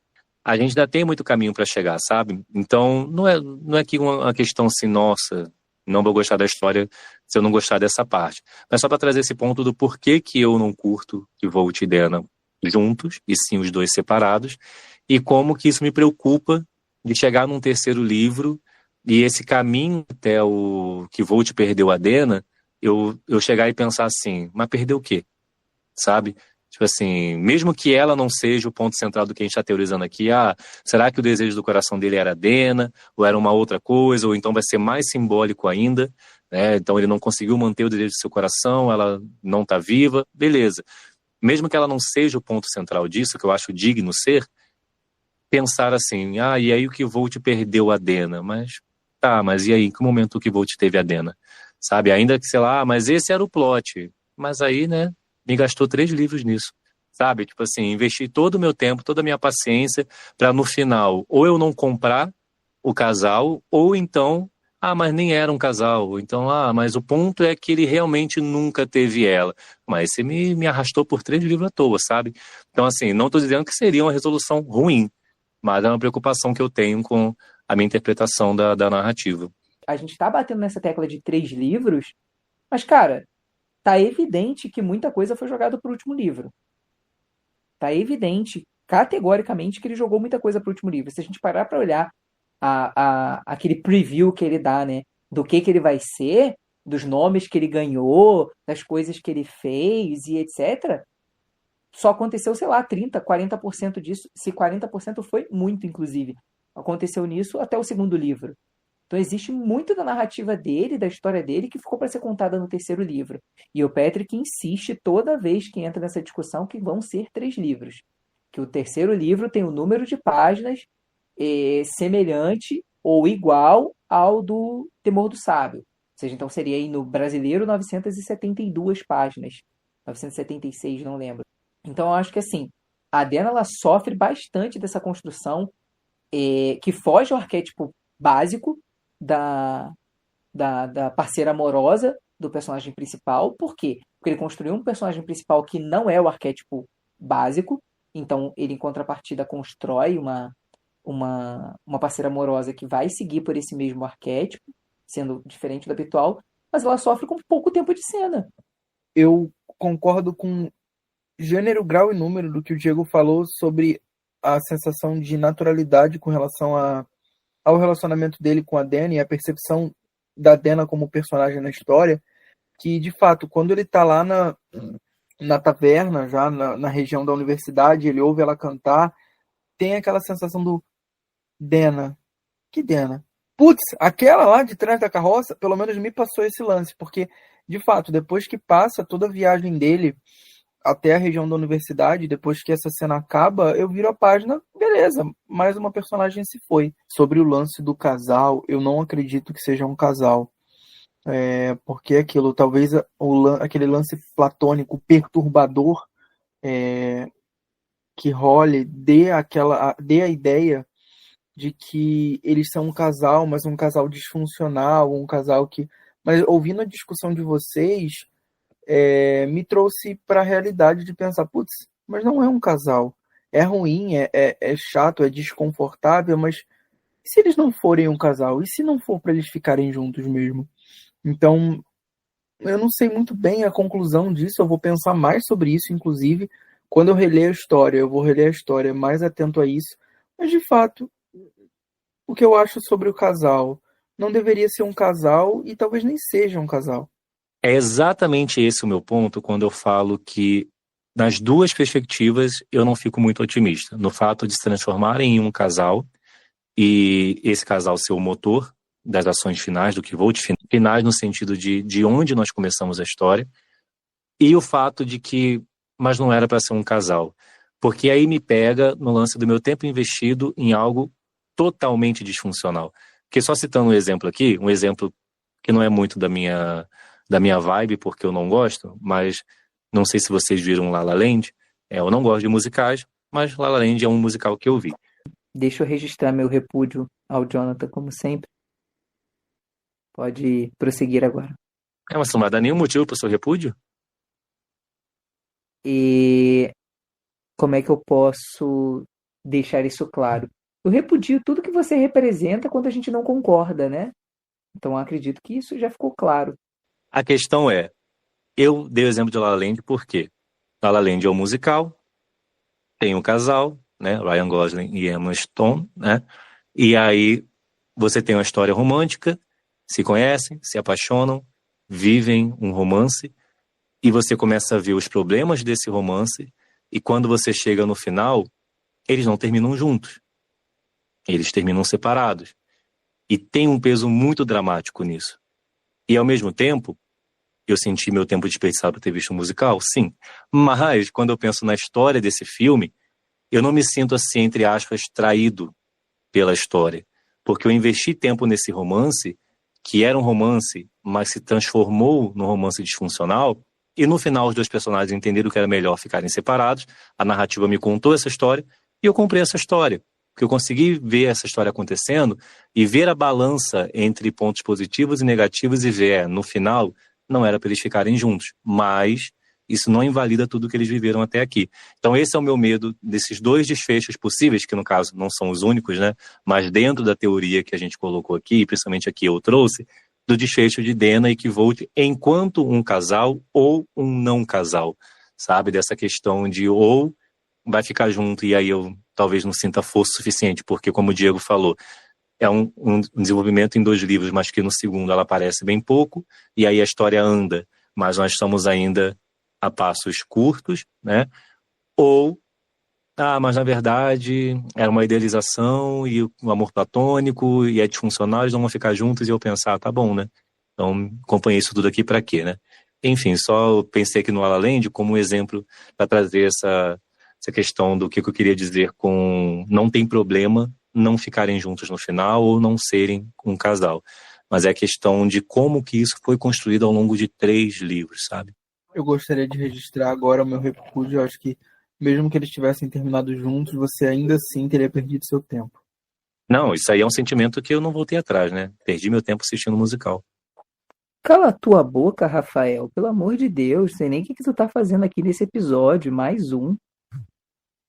Speaker 1: A gente ainda tem muito caminho para chegar, sabe? Então, não é que uma questão assim, nossa, não vou gostar da história se eu não gostar dessa parte. Mas só para trazer esse ponto do porquê que eu não curto Kvolt e Dena juntos, e sim os dois separados, e como que isso me preocupa de chegar num terceiro livro e esse caminho até o Kvolt perdeu a Dena, eu chegar e pensar assim, mas perdeu o quê? Sabe? Tipo assim, mesmo que ela não seja o ponto central do que a gente está teorizando aqui, será que o desejo do coração dele era Dena, ou era uma outra coisa, ou então vai ser mais simbólico ainda, né? Então ele não conseguiu manter o desejo do seu coração, ela não está viva, beleza. Mesmo que ela não seja o ponto central disso, que eu acho digno ser, pensar assim, e aí o Kvolt perdeu a Dena, mas e aí, em que momento o Kvolt teve a Dena? Sabe, ainda que, sei lá, mas esse era o plot, mas aí, né, me gastou 3 livros nisso, sabe, tipo assim, investi todo o meu tempo, toda a minha paciência para no final, ou eu não comprar o casal, ou então, mas nem era um casal, então, mas o ponto é que ele realmente nunca teve ela, mas você me arrastou por 3 livros à toa, sabe, então assim, não estou dizendo que seria uma resolução ruim, mas é uma preocupação que eu tenho com a minha interpretação da narrativa.
Speaker 2: A gente tá batendo nessa tecla de 3 livros, mas, cara, tá evidente que muita coisa foi jogada pro último livro. Tá evidente, categoricamente, que ele jogou muita coisa pro último livro. Se a gente parar pra olhar aquele preview que ele dá, né, do que ele vai ser, dos nomes que ele ganhou, das coisas que ele fez e etc., só aconteceu, sei lá, 30%, 40% disso, se 40% foi muito, inclusive. Aconteceu nisso até o segundo livro. Então existe muito da narrativa dele, da história dele, que ficou para ser contada no terceiro livro. E o Patrick insiste toda vez que entra nessa discussão que vão ser 3 livros. Que o terceiro livro tem um número de páginas semelhante ou igual ao do Temor do Sábio. Ou seja, então seria aí no brasileiro 972 páginas. 976, não lembro. Então eu acho que assim, a Dena ela sofre bastante dessa construção que foge ao arquétipo básico da parceira amorosa do personagem principal. Por quê? Porque ele construiu um personagem principal que não é o arquétipo básico. Então ele, em contrapartida, constrói uma parceira amorosa que vai seguir por esse mesmo arquétipo, sendo diferente do habitual, mas ela sofre com pouco tempo de cena.
Speaker 3: Eu concordo com gênero, grau e número do que o Diego falou sobre a sensação de naturalidade com relação ao relacionamento dele com a Dena e a percepção da Dena como personagem na história, que, de fato, quando ele tá lá na taverna, já na região da universidade, ele ouve ela cantar, tem aquela sensação do Dena. Que Dena? Putz, aquela lá de trás da carroça, pelo menos me passou esse lance, porque, de fato, depois que passa toda a viagem dele até a região da universidade, depois que essa cena acaba, eu viro a página, beleza, mais uma personagem se foi. Sobre o lance do casal, eu não acredito que seja um casal. Porque aquilo, talvez aquele lance platônico perturbador que role dê a ideia de que eles são um casal, mas um casal disfuncional, um casal que... Mas ouvindo a discussão de vocês, me trouxe para a realidade de pensar, putz, mas não é um casal. É ruim, é chato, é desconfortável, mas e se eles não forem um casal? E se não for para eles ficarem juntos mesmo? Então, eu não sei muito bem a conclusão disso, eu vou pensar mais sobre isso, inclusive, quando eu reler a história, eu vou reler a história mais atento a isso, mas de fato, o que eu acho sobre o casal não deveria ser um casal e talvez nem seja um casal.
Speaker 1: É exatamente esse o meu ponto quando eu falo que, nas duas perspectivas, eu não fico muito otimista. No fato de se transformarem em um casal e esse casal ser o motor das ações finais, do que vou de finais no sentido de onde nós começamos a história, e o fato de que, mas não era para ser um casal. Porque aí me pega no lance do meu tempo investido em algo totalmente disfuncional. Porque só citando um exemplo aqui, um exemplo que não é muito da minha vibe, porque eu não gosto, mas não sei se vocês viram La La Land, eu não gosto de musicais, mas La La Land é um musical que eu vi.
Speaker 2: Deixa eu registrar meu repúdio ao Jonathan, como sempre. Pode prosseguir agora.
Speaker 1: Mas não vai dar nenhum motivo para o seu repúdio?
Speaker 2: E como é que eu posso deixar isso claro? Eu repudio tudo que você representa quando a gente não concorda, né? Então eu acredito que isso já ficou claro.
Speaker 1: A questão é, eu dei o exemplo de La La Land por quê? La La Land é um musical, tem um casal, né, Ryan Gosling e Emma Stone, né? E aí você tem uma história romântica, se conhecem, se apaixonam, vivem um romance, e você começa a ver os problemas desse romance, e quando você chega no final, eles não terminam juntos. Eles terminam separados. E tem um peso muito dramático nisso. E ao mesmo tempo, eu senti meu tempo desperdiçado por ter visto um musical? Sim. Mas, quando eu penso na história desse filme, eu não me sinto assim, entre aspas, traído pela história. Porque eu investi tempo nesse romance, que era um romance, mas se transformou num romance disfuncional, e no final os dois personagens entenderam que era melhor ficarem separados, a narrativa me contou essa história, e eu comprei essa história. Porque eu consegui ver essa história acontecendo e ver a balança entre pontos positivos e negativos e ver, no final, não era para eles ficarem juntos, mas isso não invalida tudo que eles viveram até aqui. Então esse é o meu medo desses dois desfechos possíveis, que no caso não são os únicos, né? Mas dentro da teoria que a gente colocou aqui, principalmente aqui eu trouxe, do desfecho de Dena e Kvold enquanto um casal ou um não casal, sabe? Dessa questão de ou vai ficar junto e aí eu talvez não sinta força suficiente, porque como o Diego falou, é um desenvolvimento em 2 livros, mas que no segundo ela aparece bem pouco, e aí a história anda, mas nós estamos ainda a passos curtos, né? Ou mas na verdade era uma idealização e o amor platônico e é disfuncional, eles não vão ficar juntos e eu pensar, tá bom, né? Então, acompanhei isso tudo aqui pra quê, né? Enfim, só pensei aqui no La La Land como um exemplo para trazer essa questão do que eu queria dizer com não tem problema não ficarem juntos no final ou não serem um casal. Mas é a questão de como que isso foi construído ao longo de 3 livros, sabe?
Speaker 3: Eu gostaria de registrar agora o meu repúdio. Eu acho que, mesmo que eles tivessem terminado juntos, você ainda assim teria perdido seu tempo.
Speaker 1: Não, isso aí é um sentimento que eu não voltei atrás, né? Perdi meu tempo assistindo musical.
Speaker 2: Cala a tua boca, Rafael. Pelo amor de Deus, sei nem o que tu tá fazendo aqui nesse episódio. Mais um.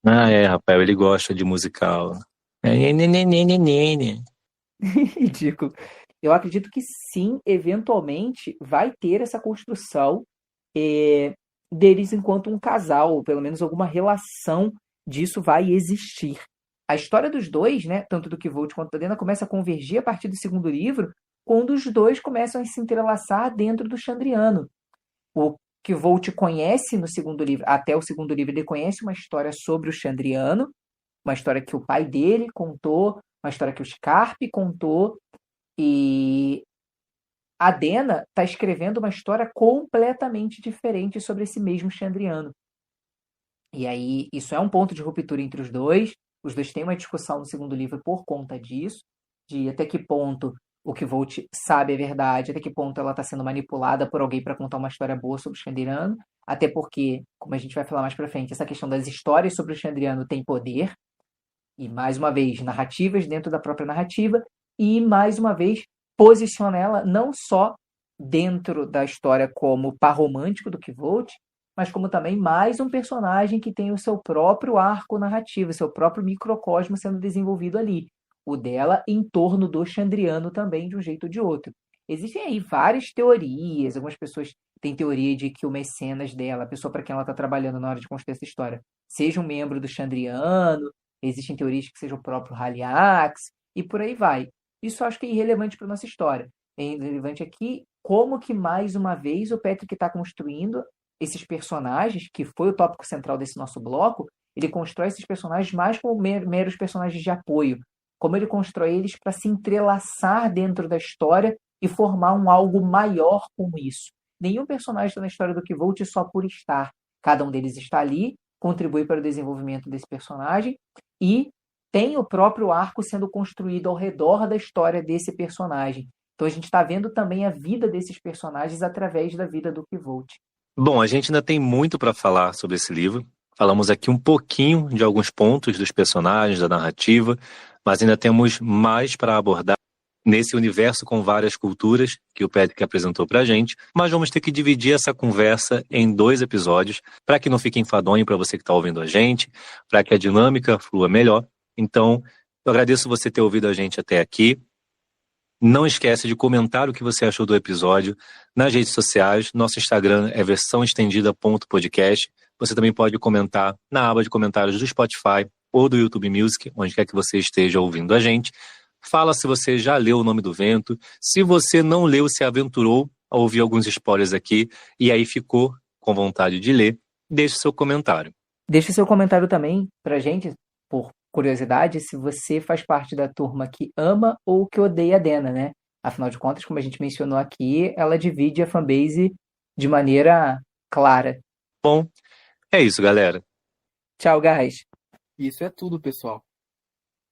Speaker 1: Rafael, ele gosta de musical. Né.
Speaker 2: Ridículo. Eu acredito que sim, eventualmente vai ter essa construção deles enquanto um casal, ou pelo menos alguma relação disso vai existir. A história dos dois, né, tanto do Kvolt quanto da Dena, começa a convergir a partir do segundo livro, quando os dois começam a se entrelaçar dentro do Chandriano. O Kvolt conhece no segundo livro, até o segundo livro, ele conhece uma história sobre o Chandriano, uma história que o pai dele contou, uma história que o Scarpe contou, e a Dena está escrevendo uma história completamente diferente sobre esse mesmo Chandriano. E aí, isso é um ponto de ruptura entre os dois. Os dois têm uma discussão no segundo livro por conta disso, de até que ponto o Kvolt sabe a verdade, até que ponto ela está sendo manipulada por alguém para contar uma história boa sobre o Chandriano, até porque, como a gente vai falar mais para frente, essa questão das histórias sobre o Chandriano tem poder, e mais uma vez, narrativas dentro da própria narrativa, e mais uma vez, posiciona ela não só dentro da história como par romântico do Kvolt, mas como também mais um personagem que tem o seu próprio arco narrativo, seu próprio microcosmo sendo desenvolvido ali. O dela em torno do Chandriano também, de um jeito ou de outro. Existem aí várias teorias, algumas pessoas têm teoria de que o mecenas dela, a pessoa para quem ela está trabalhando na hora de construir essa história, seja um membro do Chandriano, existem teorias que seja o próprio Haliax, e por aí vai. Isso eu acho que é irrelevante para nossa história. É irrelevante aqui como que, mais uma vez, o Patrick está construindo esses personagens, que foi o tópico central desse nosso bloco, ele constrói esses personagens mais como meros personagens de apoio. Como ele constrói eles para se entrelaçar dentro da história e formar um algo maior com isso. Nenhum personagem está na história do Kvolt só por estar. Cada um deles está ali, contribui para o desenvolvimento desse personagem e tem o próprio arco sendo construído ao redor da história desse personagem. Então a gente está vendo também a vida desses personagens através da vida do Kvolt.
Speaker 1: Bom, a gente ainda tem muito para falar sobre esse livro. Falamos aqui um pouquinho de alguns pontos dos personagens, da narrativa, mas ainda temos mais para abordar nesse universo com várias culturas que o Patrick apresentou para a gente, mas vamos ter que dividir essa conversa em 2 episódios para que não fique enfadonho para você que está ouvindo a gente, para que a dinâmica flua melhor. Então, eu agradeço você ter ouvido a gente até aqui. Não esquece de comentar o que você achou do episódio nas redes sociais. Nosso Instagram é versãoestendida.podcast. Você também pode comentar na aba de comentários do Spotify ou do YouTube Music, onde quer que você esteja ouvindo a gente. Fala se você já leu O Nome do Vento. Se você não leu, se aventurou a ouvir alguns spoilers aqui e aí ficou com vontade de ler, deixe seu comentário.
Speaker 2: Deixe seu comentário também pra gente, por curiosidade, se você faz parte da turma que ama ou que odeia a Dena, né? Afinal de contas, como a gente mencionou aqui, ela divide a fanbase de maneira clara.
Speaker 1: Bom, é isso, galera.
Speaker 2: Tchau, guys.
Speaker 3: Isso é tudo, pessoal.